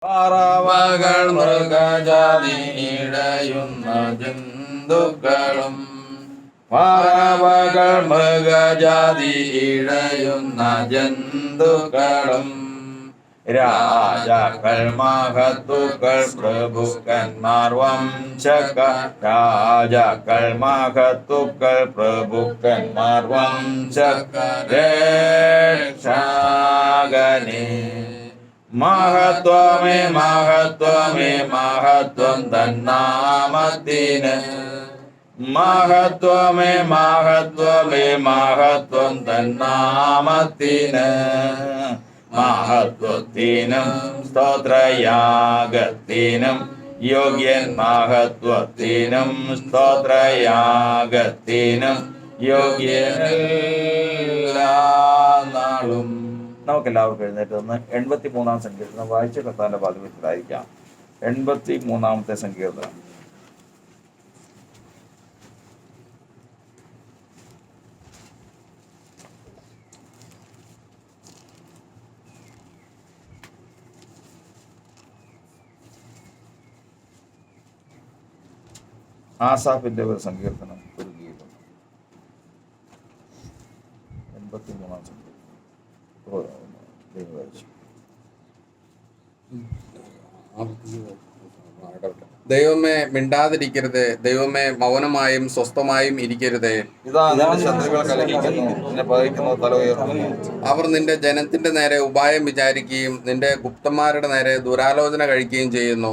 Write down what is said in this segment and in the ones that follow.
പറവകൾ മൃഗജാതി ഇഴയുന്ന ജന്തുക്കളും പറവകൾ മൃഗജാതി ഇഴയുന്ന ജന്തുക്കളും രാജാക്കൾ മഹത്തുക്കൾ പ്രഭുക്കന്മാർ വംശക്കാർ രാജാക്കൾ മഹത്തുക്കൾ പ്രഭുക്കന്മാർ വംശക്കാർ രക്ഷകനേ മഹത്വമേ മഹത്വമേ മഹത്വം തന്നാമത്തിന് മഹത്വമേ മഹത്വമേ മഹത്വം തന്നാമത്തിന് മഹത്വത്തിനും സ്തോത്രയാഗത്തിനും യോഗ്യൻ മഹത്വത്തിനും സ്തോത്രയാഗത്തിനും യോഗ്യൻ എല്ലാ നാളും. നമുക്കെല്ലാവർക്കും എഴുന്നേറ്റ് നിന്ന് 83-ാം സങ്കീർത്തനം വായിച്ച കർത്താവിന്റെ പാദപീഠത്തിലായിരിക്കാം. 83-ാമത്തെ സങ്കീർത്തനം. ആസാഫിന്റെ ഒരു സങ്കീർത്തനം, ഒരു ഗീതം. 83-ാം സങ്കീർത്തനം ദൈവമേ മിണ്ടാതിരിക്കരുത്, ദൈവമേ മൗനമായും സ്വസ്ഥമായും ഇരിക്കരുതേ. അവർ നിന്റെ ജനത്തിന്റെ നേരെ ഉപായം വിചാരിക്കുകയും നിന്റെ ഗുപ്തന്മാരുടെ നേരെ ദുരാലോചന കഴിക്കുകയും ചെയ്യുന്നു.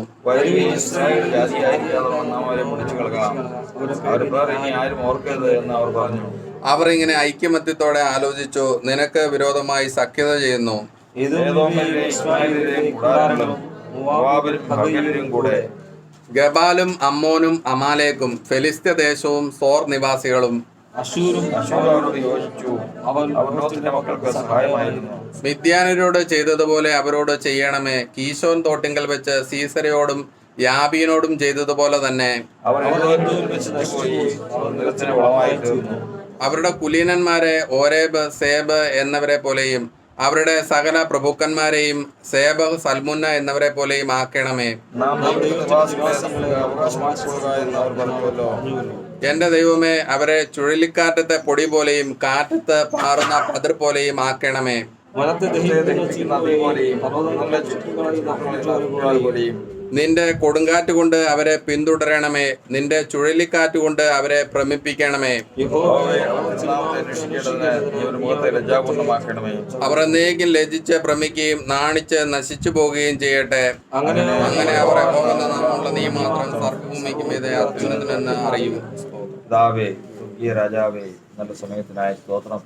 അവർ ഇങ്ങനെ ഐക്യമത്യത്തോടെ ആലോചിച്ചു, നിനക്ക് വിരോധമായി സഖ്യത ചെയ്യുന്നു. ഗബാലും അമ്മോനും അമാലേക്കും ഫെലിസ്ത്യ ദേശവും സോർ നിവാസികളും മിദ്യാനരോട് ചെയ്തതുപോലെ അവരോട് ചെയ്യണമേ. കീശോൻ തോട്ടിങ്കൽ വെച്ച് സീസരയോടും യാബീനോടും ചെയ്തതുപോലെ തന്നെ അവരുടെ കുലീനന്മാരെ ഓരേബ് സേബ് എന്നവരെ പോലെയും അവരുടെ സകല പ്രഭുക്കന്മാരെയും സേബ് സൽമുന്ന എന്നവരെ പോലെയും ആക്കണമേ. എന്റെ ദൈവമേ, അവരെ ചുഴലിക്കാറ്റത്തെ പൊടി പോലെയും കാറ്റത്ത് പാറുന്ന പതിർ പോലെയും ആക്കണമേ. നിന്റെ കൊടുങ്കാറ്റ് കൊണ്ട് അവരെ പിന്തുടരണമേ, നിന്റെ ചുഴലിക്കാറ്റ് കൊണ്ട് അവരെ ഭ്രമിപ്പിക്കണമേ. അവർ എന്നേക്കും ലജ്ജിച്ച് ഭ്രമിക്കുകയും നാണിച്ച് നശിച്ചു പോവുകയും ചെയ്യട്ടെ. അങ്ങനെ അവരെ പോകുന്ന നാമുള്ള നീ മാത്രം സർവ്വഭൂമിക്ക് മീതെ അത്യുന്നതനെന്ന് അറിയും. രാജാവേ, നല്ല സമയത്തിനായ സ്തോത്രം.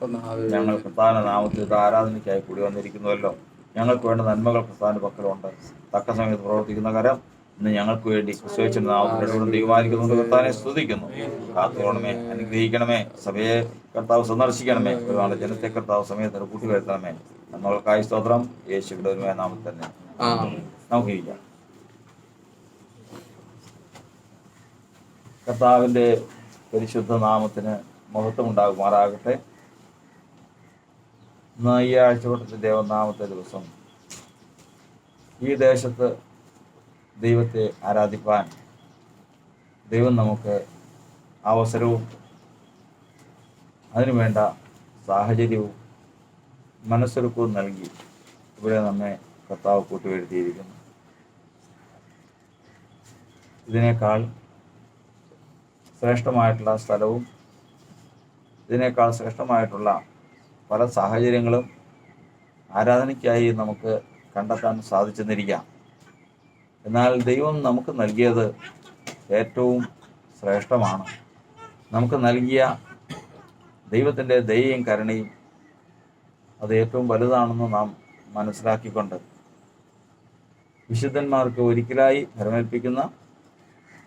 ഞങ്ങൾ പ്രധാന നാമത്തിൽ ആരാധനയ്ക്കായി കൂടി വന്നിരിക്കുന്നുവല്ലോ. ഞങ്ങൾക്ക് വേണ്ട നന്മകൾ പ്രധാന പക്കലുണ്ട്. തക്ക സമയത്ത് പ്രവർത്തിക്കുന്ന കരം ഇന്ന് ഞങ്ങൾക്ക് വേണ്ടി ക്രിസ്തുവിന്റെ നാമത്തിലൂടെ തീരുമാനിക്കുന്നുണ്ട്. കർത്താവിനെ സ്തുതിക്കുന്നു. കാത്തുകൊള്ളണമേ, അനുഗ്രഹിക്കണമേ. സഭയെ കർത്താവ് സന്ദർശിക്കണമേ. ഒരുപാട് ജനത്തെ കർത്താവ് സമയത്തിന് കൂട്ടിവരുത്തണമേ. നമ്മൾക്കായി സ്തോത്രം. യേശുവിന്റെ ഒരുമായ നാമത്തിൽ തന്നെ നമുക്ക് ഇരിക്കാം. കർത്താവിന്റെ പരിശുദ്ധ നാമത്തിന് മഹത്വം ഉണ്ടാകുമാറാകട്ടെ. ഇന്ന് ഈ ആഴ്ചവട്ടത്തിന്റെ ഒന്നാമത്തെ ദിവസം ഈ ദേശത്ത് ദൈവത്തെ ആരാധിപ്പാൻ ദൈവം നമുക്ക് അവസരവും അതിനുവേണ്ട സാഹചര്യവും മനസ്സൊരുക്കവും നൽകി ഇവിടെ നമ്മെ കർത്താവ് കൂട്ടിവരുത്തിയിരിക്കുന്നു. ഇതിനേക്കാൾ ശ്രേഷ്ഠമായിട്ടുള്ള സ്ഥലവും ഇതിനേക്കാൾ ശ്രേഷ്ഠമായിട്ടുള്ള പല സാഹചര്യങ്ങളും ആരാധനയ്ക്കായി നമുക്ക് കണ്ടെത്താൻ സാധിച്ചെന്നിരിക്കാം. എന്നാൽ ദൈവം നമുക്ക് നൽകിയത് ഏറ്റവും ശ്രേഷ്ഠമാണ്. നമുക്ക് നൽകിയ ദൈവത്തിൻ്റെ ദയയും കരുണയും അത് ഏറ്റവും വലുതാണെന്ന് നാം മനസ്സിലാക്കിക്കൊണ്ട് വിശുദ്ധന്മാർക്ക് ഒരിക്കലായി ഫലമേൽപ്പിക്കുന്ന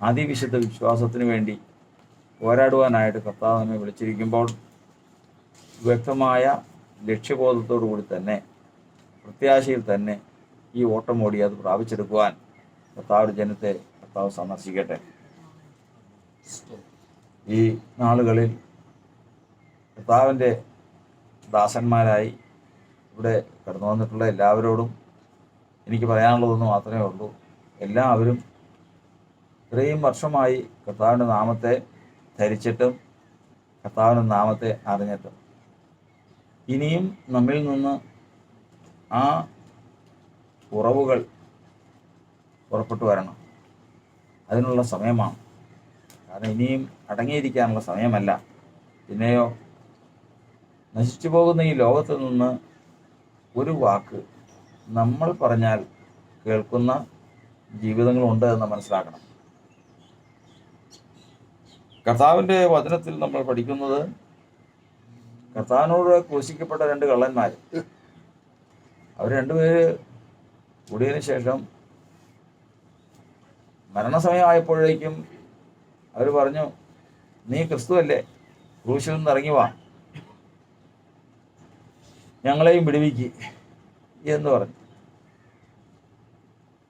അതിവിശുദ്ധ വിശ്വാസത്തിന് വേണ്ടി പോരാടുവാനായിട്ട് കർത്താവ് നമ്മെ വിളിച്ചിരിക്കുമ്പോൾ വ്യക്തമായ ലക്ഷ്യബോധത്തോടു കൂടി തന്നെ പ്രത്യാശയിൽ തന്നെ ഈ ഓട്ടം ഓടി അത് പ്രാപിച്ചെടുക്കുവാൻ കർത്താവ് ജനത്തെ കർത്താവ് സന്ദർശിക്കട്ടെ. ഈ നാളുകളിൽ കർത്താവിൻ്റെ ദാസന്മാരായി ഇവിടെ കടന്നു വന്നിട്ടുള്ള എല്ലാവരോടും എനിക്ക് പറയാനുള്ളതെന്ന് മാത്രമേ ഉള്ളൂ. എല്ലാവരും ഇത്രയും വർഷമായി കർത്താവിൻ്റെ നാമത്തെ ധരിച്ചിട്ടും കർത്താവിൻ്റെ നാമത്തെ അറിഞ്ഞിട്ടും ഇനിയും നമ്മിൽ നിന്ന് ആ കുറവുകൾ പുറപ്പെട്ടു വരണം. അതിനുള്ള സമയമാണ്. കാരണം ഇനിയും അടങ്ങിയിരിക്കാനുള്ള സമയമല്ല. പിന്നെയോ നശിച്ചു പോകുന്ന ഈ ലോകത്ത് നിന്ന് ഒരു വാക്ക് നമ്മൾ പറഞ്ഞാൽ കേൾക്കുന്ന ജീവിതങ്ങളുണ്ട് എന്ന് മനസ്സിലാക്കണം. കർത്താവിൻ്റെ വചനത്തിൽ നമ്മൾ പഠിക്കുന്നത് കർത്താവിനോട് ക്രൂശിക്കപ്പെട്ട 2 കള്ളന്മാർ, അവർ 2 പേര് കൂടിയതിനു ശേഷം മരണസമയമായപ്പോഴേക്കും അവർ പറഞ്ഞു, നീ ക്രിസ്തുവല്ലേ, ക്രൂശിൽ നിന്ന് ഇറങ്ങി വാ, ഞങ്ങളെയും വിടുവിക്ക് എന്ന് പറഞ്ഞു.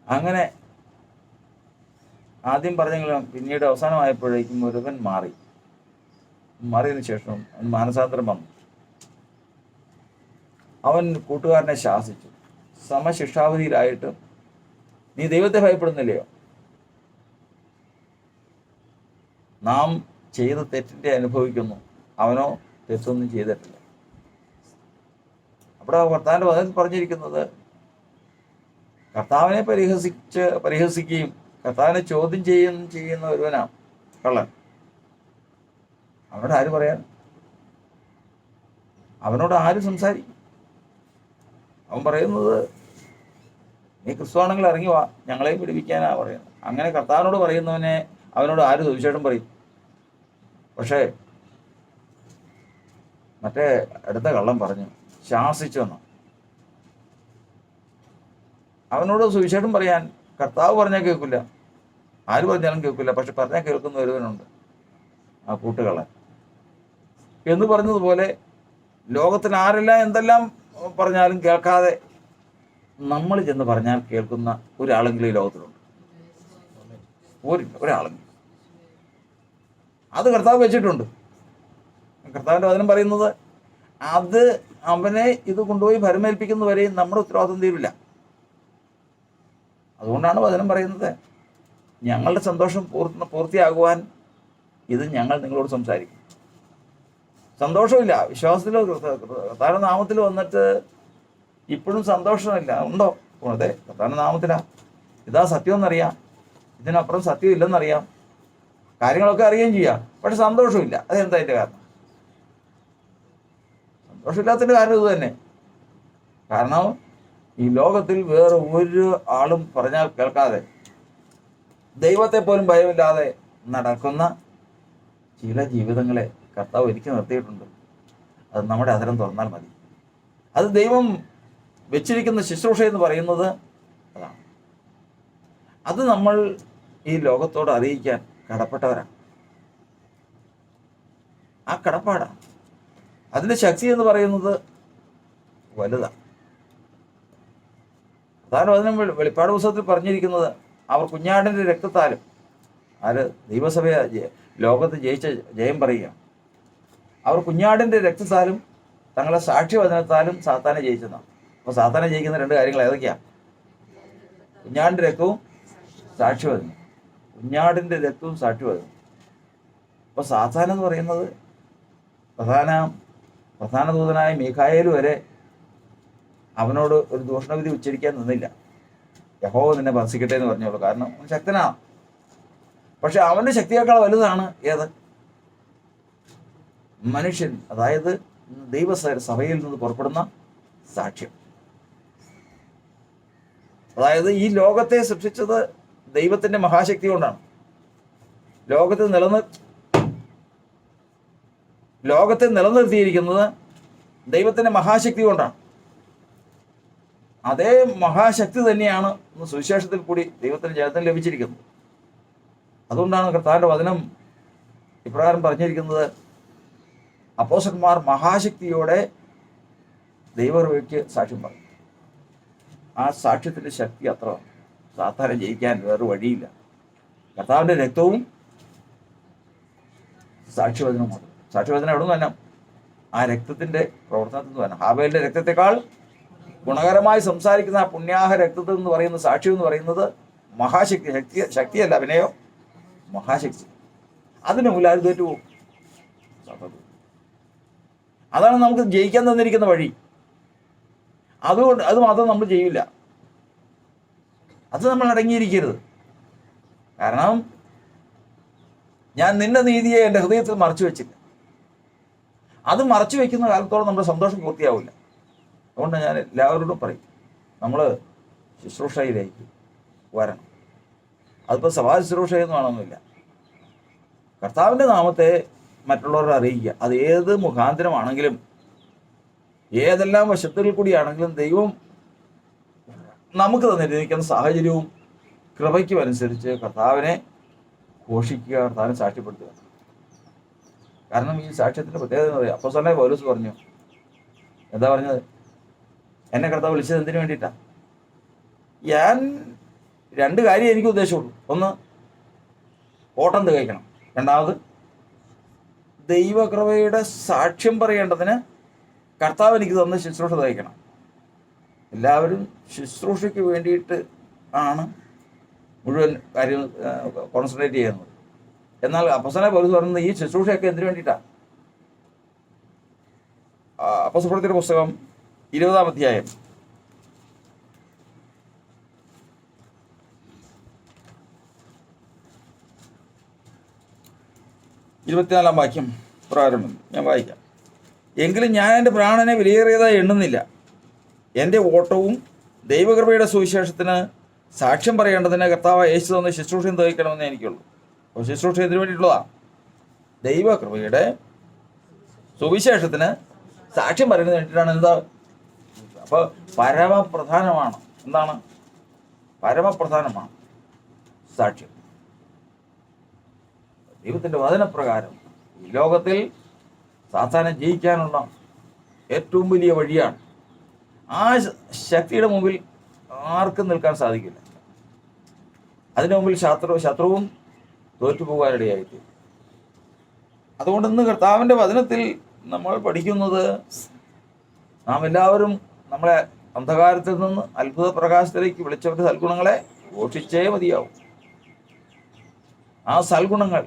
അങ്ങനെ ആദ്യം പറഞ്ഞെങ്കിലും പിന്നീട് അവസാനമായപ്പോഴേക്കും ഒരുവൻ മാറിയതിനു ശേഷം അവൻ മാനസാന്തരം വന്നു. അവൻ കൂട്ടുകാരനെ ശാസിച്ചു, സമശിക്ഷാവധിയിലായിട്ട് നീ ദൈവത്തെ ഭയപ്പെടുന്നില്ലയോ? നാം ചെയ്ത തെറ്റിൻ്റെ അനുഭവിക്കുന്നു, അവനോ തെറ്റൊന്നും ചെയ്തിട്ടില്ല. അവിടെ കർത്താവിൻ്റെ വചനത്തിൽ പറഞ്ഞിരിക്കുന്നത് കർത്താവിനെ പരിഹസിക്കുകയും കർത്താവിനെ ചോദ്യം ചെയ്യുന്ന ഒരുവനാണ് കള്ളൻ. അവനോട് ആര് പറയാൻ? അവനോട് ആര് സംസാരിക്കും? അവൻ പറയുന്നത്, നീ ക്രിസ്തുവാണെങ്കിൽ ഇറങ്ങി വാ, ഞങ്ങളെയും പിടിപ്പിക്കാനാണ് പറയുന്നത്. അങ്ങനെ കർത്താവിനോട് പറയുന്നവനെ അവനോട് ആര് സുവിശേഷം പറയും? പക്ഷേ മറ്റേ അടുത്ത കള്ളൻ പറഞ്ഞു, ശാസിച്ചു എന്ന്. അവനോട് സുവിശേഷം പറയാൻ കർത്താവ് പറഞ്ഞാൽ കേൾക്കില്ല, ആര് പറഞ്ഞാലും കേൾക്കില്ല. പക്ഷെ പറഞ്ഞാൽ കേൾക്കുന്ന ഒരുവനുണ്ട്, ആ കൂട്ടുകള്ളൻ. എന്ന് പറഞ്ഞതുപോലെ ലോകത്തിന് ആരെല്ലാം എന്തെല്ലാം പറഞ്ഞാലും കേൾക്കാതെ നമ്മൾ ചെന്ന് പറഞ്ഞാൽ കേൾക്കുന്ന ഒരാളെങ്കിലും ഈ ലോകത്തിലുണ്ട്. ഒരാളെങ്കിലും അത് കർത്താവ് വെച്ചിട്ടുണ്ട്. കർത്താവിൻ്റെ വചനം പറയുന്നത് അത് അവനെ ഇത് കൊണ്ടുപോയി ഭരമേൽപ്പിക്കുന്നവരെയും നമ്മുടെ ഉത്തരവാദിത്വം തീരില്ല. അതുകൊണ്ടാണ് വചനം പറയുന്നത്, ഞങ്ങളുടെ സന്തോഷം പൂർത്തിയാകുവാൻ ഇത് ഞങ്ങൾ നിങ്ങളോട് സംസാരിക്കും. സന്തോഷമില്ല, വിശ്വാസത്തിലോ കർത്താവിൻ്റെ നാമത്തിൽ വന്നിട്ട് ഇപ്പോഴും സന്തോഷമില്ല ഉണ്ടോ? അതെ, കർത്താവിൻ്റെ നാമത്തിലാണ്, ഇതാ സത്യം എന്നറിയാം, ഇതിനപ്പുറം സത്യം ഇല്ലെന്നറിയാം, കാര്യങ്ങളൊക്കെ അറിയുകയും ചെയ്യാം, പക്ഷെ സന്തോഷമില്ല. അതെന്താ അതിൻ്റെ കാരണം? സന്തോഷമില്ലാത്തതിൻ്റെ കാരണം ഇത് തന്നെ. കാരണം ഈ ലോകത്തിൽ വേറെ ഒരു ആളും പറഞ്ഞാൽ കേൾക്കാതെ ദൈവത്തെ പോലും ഭയമില്ലാതെ നടക്കുന്ന ചില ജീവിതങ്ങളെ കർത്താവ് ഒരുക്കി നിർത്തിയിട്ടുണ്ട്. അത് നമ്മുടെ അധരം തുറന്നാൽ മതി. അത് ദൈവം വെച്ചിരിക്കുന്ന ശുശ്രൂഷ എന്ന് പറയുന്നത് അതാണ്. അത് നമ്മൾ ഈ ലോകത്തോട് അറിയിക്കാൻ കടപ്പെട്ടവരാണ്. ആ കടപ്പാടാണ്. അതിൻ്റെ ശക്തി എന്ന് പറയുന്നത് വലുതാണ്. അതാണ് അതിന് വെളിപ്പാട് പുസ്തകത്തിൽ പറഞ്ഞിരിക്കുന്നത്, അവർ കുഞ്ഞാടിൻ്റെ രക്തത്താലും, ആര് ദൈവസഭയെ ലോകത്ത് ജയം പറയുക, അവർ കുഞ്ഞാടിൻ്റെ രക്തത്താലും തങ്ങളുടെ സാക്ഷ്യവചനത്താലും സാത്താനെ ജയിച്ചതാണ്. അപ്പോൾ സാത്താനെ ജയിക്കുന്ന 2 കാര്യങ്ങൾ ഏതൊക്കെയാണ്? കുഞ്ഞാടിൻ്റെ രക്തവും സാക്ഷ്യവചനം. കുഞ്ഞാടിൻ്റെ രക്തവും സാക്ഷ്യവചനം. അപ്പോൾ സാത്താൻ എന്ന് പറയുന്നത് പ്രധാന ദൂതനായ മീഖായേൽ വരെ അവനോട് ഒരു ദൂഷണവിധി ഉച്ചരിക്കാൻ നിന്നില്ല. യഹോവ നിന്നെ ഭർഷിക്കട്ടെ എന്ന് പറഞ്ഞോളൂ, കാരണം അവൻ ശക്തനാണ്. പക്ഷെ അവൻ്റെ ശക്തിയേക്കാൾ വലുതാണ് ഏത്? മനുഷ്യൻ, അതായത് ദൈവസഭയിൽ നിന്ന് പുറപ്പെടുന്ന സാക്ഷ്യം. അതായത് ഈ ലോകത്തെ സൃഷ്ടിച്ചത് ദൈവത്തിൻ്റെ മഹാശക്തി കൊണ്ടാണ്. ലോകത്തെ നിലനിർത്തിയിരിക്കുന്നത് ദൈവത്തിൻ്റെ മഹാശക്തി കൊണ്ടാണ്. അതേ മഹാശക്തി തന്നെയാണ് സുവിശേഷത്തിൽ കൂടി ദൈവത്തിന് ജയത്തിന് ലഭിച്ചിരിക്കുന്നത്. അതുകൊണ്ടാണ് കർത്താവിൻ്റെ വചനം ഇപ്രകാരം പറഞ്ഞിരിക്കുന്നത്, അപ്പോസ്തലന്മാർ മഹാശക്തിയോടെ ദൈവകൃപയ്ക്ക് സാക്ഷ്യം പറഞ്ഞു. ആ സാക്ഷ്യത്തിൻ്റെ ശക്തി അത്ര സാത്താനെ ജയിക്കാൻ വേറെ വഴിയില്ല. കർത്താവിൻ്റെ രക്തവും സാക്ഷ്യവചനവുമാണ്. സാക്ഷ്യവചനം എവിടെ നിന്ന് തന്നെ? ആ രക്തത്തിൻ്റെ പ്രവർത്തനത്തിൽ നിന്ന് തന്നെ. ഹാബേലിൻ്റെ രക്തത്തെക്കാൾ ഗുണകരമായി സംസാരിക്കുന്ന ആ പുണ്യാഹ രക്തത്തിൽ എന്ന് പറയുന്ന സാക്ഷ്യം എന്ന് പറയുന്നത് ശക്തിയല്ല, വിനയോ മഹാശക്തി. അതിന് മുമ്പിൽ ആര് തോറ്റുപോകും? അതാണ് നമുക്ക് ജയിക്കാൻ തന്നിരിക്കുന്ന വഴി. അത് മാത്രം നമ്മൾ ചെയ്യില്ല. അത് നമ്മൾ അടങ്ങിയിരിക്കരുത്. കാരണം ഞാൻ നിന്റെ നീതിയെ എൻ്റെ ഹൃദയത്തിൽ മറച്ചു വെച്ചില്ല. അത് മറച്ചു വെക്കുന്ന കാലത്തോളം നമ്മുടെ സന്തോഷം പൂർത്തിയാവില്ല. അതുകൊണ്ട് ഞാൻ എല്ലാവരോടും പറയും, നമ്മൾ ശുശ്രൂഷയിലേക്ക് വരണം. അതിപ്പോൾ സഭാ ശുശ്രൂഷയൊന്നും ആണെന്നില്ല. കർത്താവിൻ്റെ നാമത്തെ മറ്റുള്ളവരെ അറിയിക്കുക. അത് ഏത് മുഖാന്തരമാണെങ്കിലും ഏതെല്ലാം വശത്തുകളിൽ കൂടിയാണെങ്കിലും ദൈവം നമുക്ക് തന്നിരിക്കുന്ന സാഹചര്യവും കൃപയ്ക്കും അനുസരിച്ച് കർത്താവിനെ ഘോഷിക്കുക, കർത്താവിനെ സാക്ഷ്യപ്പെടുത്തുക. കാരണം ഈ സാക്ഷ്യത്തിൻ്റെ പ്രത്യേകത എന്ന് പറയാം. അപ്പോസ്തലനായ പൗലോസ് പറഞ്ഞു, എന്താ പറഞ്ഞത്? എന്നെ കർത്താവ് വിളിച്ചത് എന്തിനു വേണ്ടിയിട്ടാണ്? ഞാൻ 2 കാര്യം എനിക്ക് ഉദ്ദേശമുള്ളൂ. ഒന്ന്, ഓട്ടം തികയ്ക്കണം. രണ്ടാമത്, ദൈവകൃപയുടെ സാക്ഷ്യം പറയേണ്ടതിന് കർത്താവ് എനിക്ക് തന്ന ശുശ്രൂഷ തികയ്ക്കണം. എല്ലാവരും ശുശ്രൂഷയ്ക്ക് വേണ്ടിയിട്ട് ആണ് മുഴുവൻ കാര്യം കോൺസെൻട്രേറ്റ് ചെയ്യുന്നത്. എന്നാൽ അപ്പോസ്തലനായ പൗലോസ് പറയുന്നത് ഈ ശുശ്രൂഷയൊക്കെ എന്തിനു വേണ്ടിയിട്ടാണ്? അപ്പോസ്തലപ്രവൃത്തിയുടെ പുസ്തകം 20-ാം അധ്യായം 24-ാം വാക്യം പ്രാരംഭം ഞാൻ വായിക്കാം. എങ്കിലും ഞാൻ എൻ്റെ പ്രാണനെ വിലയേറിയതായി എണ്ണുന്നില്ല. എൻ്റെ ഓട്ടവും ദൈവകൃപയുടെ സുവിശേഷത്തിന് സാക്ഷ്യം പറയേണ്ടതിന് കർത്താവ് യേശു തന്ന ശുശ്രൂഷയും തികയ്ക്കണമെന്നേ എനിക്കുള്ളൂ. അപ്പോൾ ശുശ്രൂഷ ഇതിനു വേണ്ടിയിട്ടുള്ളതാണ്. ദൈവകൃപയുടെ സുവിശേഷത്തിന് സാക്ഷ്യം പറയുന്നത് വേണ്ടിയിട്ടാണ്. എന്താ? അപ്പോൾ പരമപ്രധാനമാണ്. എന്താണ്? പരമപ്രധാനമാണ് സാക്ഷ്യം. ദൈവത്തിൻ്റെ വചനപ്രകാരം ഈ ലോകത്തിൽ സാത്താനെ ജയിക്കാനുള്ള ഏറ്റവും വലിയ വഴിയാണ്. ആ ശക്തിയുടെ മുമ്പിൽ ആർക്കും നിൽക്കാൻ സാധിക്കില്ല. അതിൻ്റെ മുമ്പിൽ ശത്രുവും തോറ്റുപോകാനിടയായിട്ട്. അതുകൊണ്ട് ഇന്ന് കർത്താവിൻ്റെ വചനത്തിൽ നമ്മൾ പഠിക്കുന്നത്, നാം എല്ലാവരും നമ്മളെ അന്ധകാരത്തിൽ നിന്ന് അത്ഭുത പ്രകാശത്തിലേക്ക് വിളിച്ചവരുടെ സൽഗുണങ്ങളെ ഘോഷിച്ചേ മതിയാവും. ആ സൽഗുണങ്ങൾ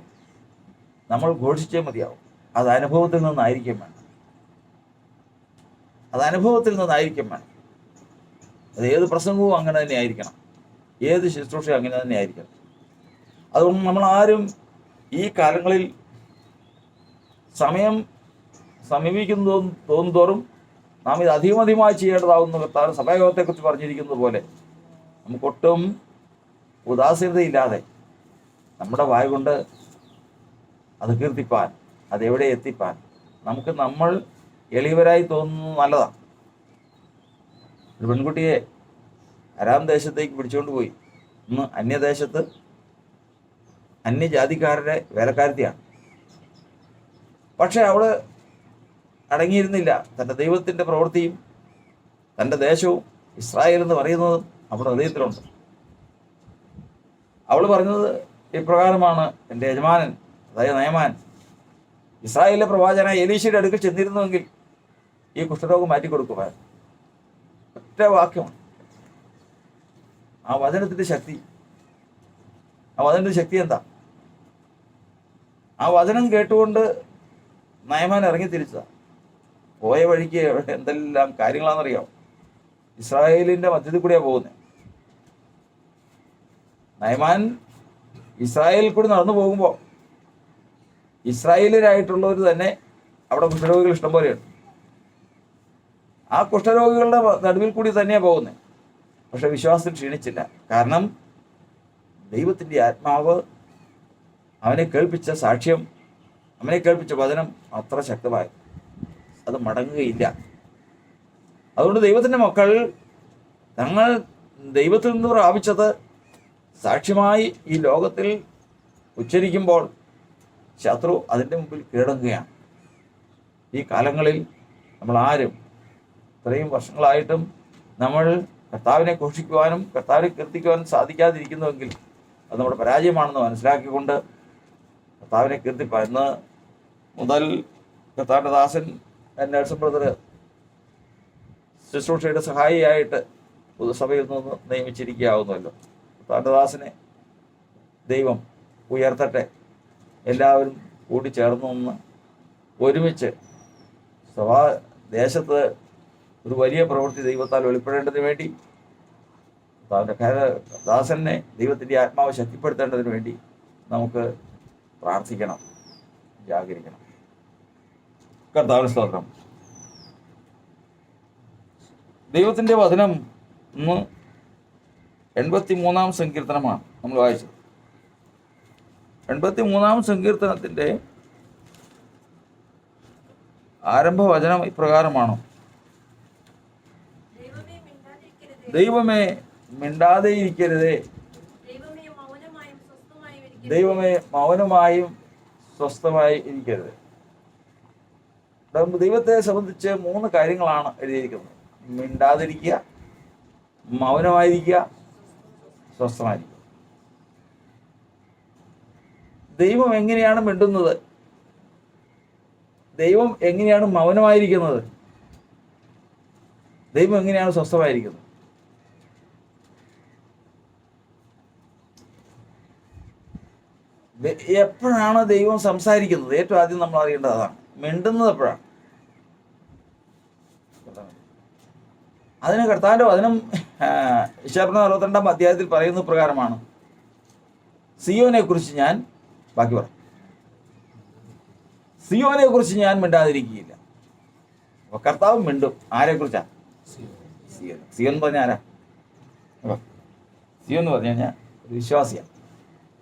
നമ്മൾ ഘോഷിച്ചേ മതിയാവും. അത് അനുഭവത്തിൽ നിന്നായിരിക്കും വേണം. അത് ഏത് പ്രസംഗവും അങ്ങനെ തന്നെ ആയിരിക്കണം. ഏത് ശുശ്രൂഷയും അങ്ങനെ തന്നെ ആയിരിക്കണം. അതുകൊണ്ട് നമ്മളാരും ഈ കാലങ്ങളിൽ സമയം സമീപിക്കുന്നതും തോന്നുന്തോറും നാം ഇത് അധികമധികമായി ചെയ്യേണ്ടതാവുന്ന കർത്താവ് സഭായോഗത്തെക്കുറിച്ച് പറഞ്ഞിരിക്കുന്നത് പോലെ നമുക്കൊട്ടും ഉദാസീനതയില്ലാതെ നമ്മുടെ വായ കൊണ്ട് അത് കീർത്തിപ്പാൻ, അതെവിടെ എത്തിപ്പാൻ നമ്മൾ എളിയവരായി തോന്നുന്നത് നല്ലതാണ്. ഒരു പെൺകുട്ടിയെ അരാം ദേശത്തേക്ക് പിടിച്ചുകൊണ്ട് പോയി. ഇന്ന് അന്യദേശത്ത് അന്യജാതിക്കാരുടെ വേലക്കാരത്തിയാണ്. പക്ഷെ അവള് അടങ്ങിയിരുന്നില്ല. തൻ്റെ ദൈവത്തിൻ്റെ പ്രവൃത്തിയും തൻ്റെ ദേശവും ഇസ്രായേൽ എന്ന് പറയുന്നതും അവളുടെ ഹൃദയത്തിലുണ്ട്. അവൾ പറഞ്ഞത് ഇപ്രകാരമാണ്: എൻ്റെ യജമാനൻ, അതായത് നയമാൻ, ഇസ്രായേലിലെ പ്രവാചകനായ എലീശയുടെ അടുക്കൽ ചെന്നിരുന്നുവെങ്കിൽ ഈ കുഷ്ഠരോഗം മാറ്റിക്കൊടുക്കുമായിരുന്നു. ഒറ്റ വാക്യമാണ് ആ വചനത്തിൻ്റെ ശക്തി. ആ വചനത്തിൻ്റെ ശക്തി എന്താ? ആ വചനം കേട്ടുകൊണ്ട് നയമാൻ ഇറങ്ങി തിരിച്ചതാണ്. പോയ വഴിക്ക് എന്തെല്ലാം കാര്യങ്ങളാണെന്നറിയാം. ഇസ്രായേലിൻ്റെ മധ്യത്തിൽ കൂടിയാണ് പോകുന്നത്. നയമാൻ ഇസ്രായേലിൽ കൂടി നടന്നു പോകുമ്പോൾ ഇസ്രായേലിലായിട്ടുള്ളവർ തന്നെ അവിടെ കുഷ്ഠരോഗികൾ ഇഷ്ടം പോലെയുണ്ട്. ആ കുഷ്ഠരോഗികളുടെ നടുവിൽ കൂടി തന്നെയാണ് പോകുന്നത്. പക്ഷെ വിശ്വാസത്തിൽ ക്ഷീണിച്ചില്ല. കാരണം ദൈവത്തിൻ്റെ ആത്മാവ് അവനെ കേൾപ്പിച്ച സാക്ഷ്യം, അവനെ കേൾപ്പിച്ച വചനം അത്ര ശക്തമായി, അത് മടങ്ങുകയില്ല. അതുകൊണ്ട് ദൈവത്തിൻ്റെ മക്കൾ തങ്ങൾ ദൈവത്തിൽ നിന്ന് പ്രാപിച്ചത് സാക്ഷ്യമായി ഈ ലോകത്തിൽ ഉച്ചരിക്കുമ്പോൾ ശത്രു അതിൻ്റെ മുമ്പിൽ കീഴടങ്ങുകയാണ്. ഈ കാലങ്ങളിൽ നമ്മൾ ആരും ഇത്രയും വർഷങ്ങളായിട്ടും നമ്മൾ കർത്താവിനെ ഘോഷിക്കുവാനും കർത്താവിനെ കീർത്തിക്കുവാനും സാധിക്കാതിരിക്കുന്നുവെങ്കിൽ അത് നമ്മുടെ പരാജയമാണെന്ന് മനസ്സിലാക്കിക്കൊണ്ട് കർത്താവിനെ കീർത്തിപ്പാൻ. ഇന്ന് മുതൽ കർത്താവിൻ്റെ ദാസൻ നെൽസൺ ബ്രദർ ശുശ്രൂഷയുടെ സഹായിയായിട്ട് പൊതുസഭയിൽ നിന്ന് നിയമിച്ചിരിക്കാവുന്നല്ലോ. തൻ്റെ ദാസനെ ദൈവം ഉയർത്തട്ടെ. എല്ലാവരും കൂടി ചേർന്ന് നിന്ന് ഒരുമിച്ച് ദേശത്ത് ഒരു വലിയ പ്രവൃത്തി ദൈവത്താൽ വെളിപ്പെടേണ്ടതിന് വേണ്ടി, ദാസനെ ദൈവത്തിൻ്റെ ആത്മാവ് ശക്തിപ്പെടുത്തേണ്ടതിന് വേണ്ടി നമുക്ക് പ്രാർത്ഥിക്കണം, ജാഗരിക്കണം. കർത്താവിന് സ്തോത്രം. ദൈവത്തിൻ്റെ വചനം ഇന്ന് 83-ാം സങ്കീർത്തനമാണ് നമ്മൾ വായിച്ചത്. 83-ാം സങ്കീർത്തനത്തിൻ്റെ ആരംഭ വചനം ഇപ്രകാരമാണ്: ദൈവമേ മിണ്ടാതെ ഇരിക്കരുതേ, ദൈവമേ മൗനമായും സ്വസ്ഥമായി ഇരിക്കരുത്. ദൈവത്തെ സംബന്ധിച്ച് 3 കാര്യങ്ങളാണ് എഴുതിയിരിക്കുന്നത്: മിണ്ടാതിരിക്കുക, മൗനമായിരിക്കുക, സ്വസ്ഥമായിരിക്കുക. ദൈവം എങ്ങനെയാണ് മിണ്ടുന്നത്? ദൈവം എങ്ങനെയാണ് മൗനമായിരിക്കുന്നത്? ദൈവം എങ്ങനെയാണ് സ്വസ്ഥമായിരിക്കുന്നത്? എപ്പോഴാണ് ദൈവം സംസാരിക്കുന്നത്? ഏറ്റവും ആദ്യം നമ്മൾ അറിയേണ്ടത് അതാണ്. മിണ്ടുന്നത് എപ്പോഴാണ്? അതിന് കർത്താവിൻ്റെ വചനം യശയ്യാ 62-ാം അധ്യായത്തിൽ പറയുന്ന പ്രകാരമാണ്: സിയോനെ കുറിച്ച് ഞാൻ ബാക്കി പറ സിയോനെ കുറിച്ച് ഞാൻ മിണ്ടാതിരിക്കുകയില്ല. അപ്പൊ കർത്താവ് മിണ്ടും. ആരെക്കുറിച്ചാ? സിയോൻ. സിയോൻ എന്ന് പറഞ്ഞാൽ ആരാ? സിയോൻ എന്ന് പറഞ്ഞു കഴിഞ്ഞാൽ ഒരു വിശ്വാസിയാണ്,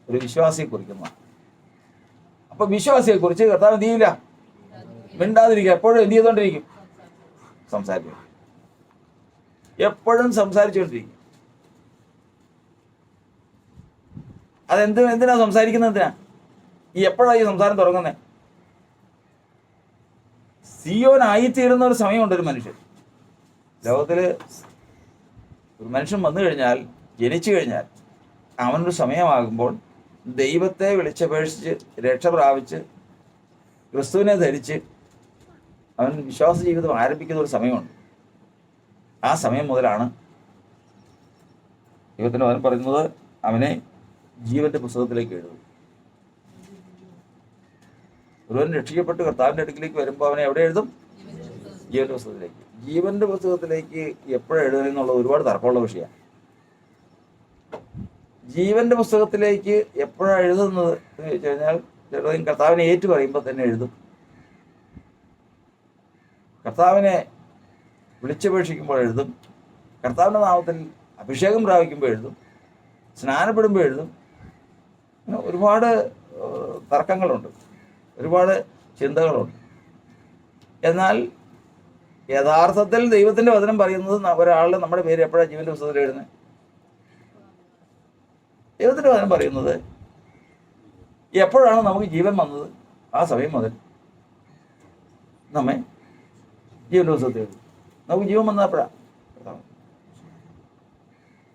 ഒരു വിശ്വാസിയെ കുറിക്കുന്നതാണ്. അപ്പൊ വിശ്വാസിയെ കുറിച്ച് കർത്താവ് എന്ത് ചെയ്യില്ല? മിണ്ടാതിരിക്കുക. എപ്പോഴും എന്ത് ചെയ്തുകൊണ്ടിരിക്കും? സംസാരിക്കും. എപ്പോഴും സംസാരിച്ചുകൊണ്ടിരിക്കും. എന്തിനാ സംസാരിക്കുന്നത്? എന്തിനാ? എപ്പോഴാണ് ഈ സംസാരം തുടങ്ങുന്നത്? സിയോനായിത്തീരുന്ന ഒരു സമയമുണ്ട്. ഒരു മനുഷ്യൻ, ലോകത്തിൽ ഒരു മനുഷ്യൻ വന്നു കഴിഞ്ഞാൽ, ജനിച്ചു കഴിഞ്ഞാൽ അവനൊരു സമയമാകുമ്പോൾ ദൈവത്തെ വിളിച്ചപേക്ഷിച്ച് രക്ഷ പ്രാപിച്ച് ക്രിസ്തുവിനെ ധരിച്ച് അവൻ വിശ്വാസ ജീവിതം ആരംഭിക്കുന്ന ഒരു സമയമുണ്ട്. ആ സമയം മുതലാണ് ദൈവത്തിൻ്റെ വചനം പറയുന്നത് അവനെ ജീവന്റെ പുസ്തകത്തിലേക്ക് എഴുതും. ഒരുവൻ രക്ഷിക്കപ്പെട്ട് കർത്താവിൻ്റെ അടുക്കിലേക്ക് വരുമ്പോൾ അവനെ എവിടെ എഴുതും? ജീവന്റെ പുസ്തകത്തിലേക്ക്. ജീവന്റെ പുസ്തകത്തിലേക്ക് എപ്പോഴാണ് എഴുതുന്നത് ഒരുപാട് തർക്കമുള്ള വിഷയമാണ്. ജീവന്റെ പുസ്തകത്തിലേക്ക് എപ്പോഴാണ് എഴുതുന്നത് എന്ന് ചോദിച്ചു കഴിഞ്ഞാൽ, ചിലരും കർത്താവിനെ ഏറ്റു പറയുമ്പോൾ തന്നെ എഴുതും. കർത്താവിനെ വിളിച്ചപേക്ഷിക്കുമ്പോൾ എഴുതും. കർത്താവിൻ്റെ നാമത്തിൽ അഭിഷേകം പ്രാപിക്കുമ്പോൾ എഴുതും. സ്നാനപ്പെടുമ്പോൾ എഴുതും. ഒരുപാട് തർക്കങ്ങളുണ്ട്, ഒരുപാട് ചിന്തകളുണ്ട്. എന്നാൽ യഥാർത്ഥത്തിൽ ദൈവത്തിൻ്റെ വചനം പറയുന്നത് ഒരാളുടെ നമ്മുടെ പേര് എപ്പോഴാണ് ജീവന്റെ പുസ്തകത്തിൽ എഴുതുന്നത്? ദൈവത്തിൻ്റെ വചനം പറയുന്നത് എപ്പോഴാണ് നമുക്ക് ജീവൻ വന്നത് ആ സമയം മുതൽ നമ്മെ ജീവന്റെ പുസ്തകത്തിൽ എഴുതും. നമുക്ക് ജീവൻ വന്നത് എപ്പോഴാണ്?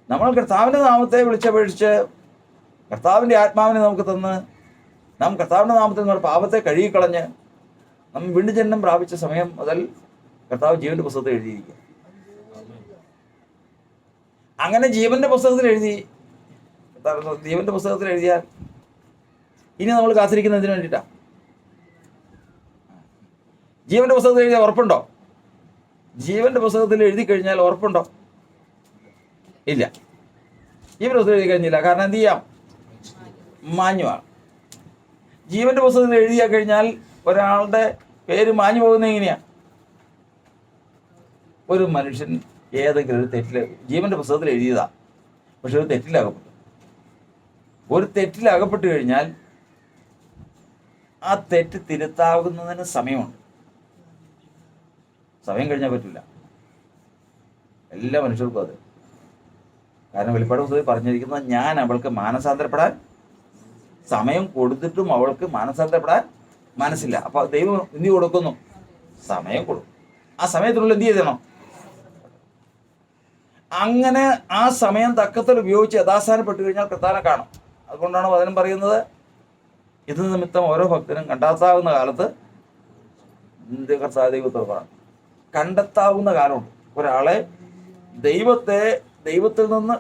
നമ്മൾ കർത്താവിൻ്റെ നാമത്തെ വിളിച്ചപേക്ഷിച്ച് കർത്താവിൻ്റെ ആത്മാവിനെ നമുക്ക് തന്ന് നാം കർത്താവിൻ്റെ നാമത്തിൽ നമ്മുടെ പാപത്തെ കഴുകിക്കളഞ്ഞ് നമ്മൾ വീണ്ടും ജന്മം പ്രാപിച്ച സമയം മുതൽ കർത്താവ് ജീവന്റെ പുസ്തകത്തിൽ എഴുതിയിരിക്കുക. അങ്ങനെ ജീവന്റെ പുസ്തകത്തിൽ എഴുതി, ജീവന്റെ പുസ്തകത്തിൽ എഴുതിയാൽ ഇനി നമ്മൾ കാത്തിരിക്കുന്നതിന് വേണ്ടിയിട്ടാണ്. ജീവന്റെ പുസ്തകത്തിൽ എഴുതിയാൽ ഉറപ്പുണ്ടോ? ജീവന്റെ പുസ്തകത്തിൽ എഴുതി കഴിഞ്ഞാൽ ഉറപ്പുണ്ടോ? ഇല്ല. ജീവന്റെ പുസ്തകം എഴുതി കഴിഞ്ഞില്ല. കാരണം എന്ത് ചെയ്യാം? മാഞ്ഞുമാണ്. ജീവന്റെ പുസ്തകത്തിൽ എഴുതിയാൽ കഴിഞ്ഞാൽ ഒരാളുടെ പേര് മാഞ്ഞു പോകുന്നത് എങ്ങനെയാണ്? ഒരു മനുഷ്യൻ ഏതെങ്കിലും ഒരു തെറ്റിൽ ജീവന്റെ പുസ്തകത്തിൽ എഴുതിയതാ, പക്ഷെ ഒരു തെറ്റിലകപ്പെട്ടു. ഒരു തെറ്റിലകപ്പെട്ട് കഴിഞ്ഞാൽ ആ തെറ്റ് തിരുത്താവുന്നതിന് സമയമുണ്ട്. സമയം കഴിഞ്ഞാൽ പറ്റില്ല. എല്ലാ മനുഷ്യർക്കും അത്. കാരണം വെളിപ്പാട് പുസ്തകത്തിൽ പറഞ്ഞിരിക്കുന്നത്, ഞാൻ അവൾക്ക് മാനസാന്തരപ്പെടാൻ സമയം കൊടുത്തിട്ടും അവൾക്ക് മാനസാന്തരപ്പെടാൻ മനസ്സില്ല. അപ്പൊ ദൈവം എന്ത് കൊടുക്കുന്നു? സമയം കൊടുക്കും. ആ സമയത്തിനുള്ളിൽ എന്ത് ചെയ്യണം? അങ്ങനെ ആ സമയം തക്കത്തിൽ ഉപയോഗിച്ച് യഥാസ്ഥാനപ്പെട്ട് കഴിഞ്ഞാൽ കർത്താവിനെ കാണും. അതുകൊണ്ടാണ് വചനം പറയുന്നത്, ഇത് നിമിത്തം ഓരോ ഭക്തനും കണ്ടെത്താവുന്ന കാലത്ത് കർത്താവ് ദൈവത്തോട് കാണും. കണ്ടെത്താവുന്ന കാലമുണ്ട്. ഒരാളെ ദൈവത്തിൽ നിന്ന്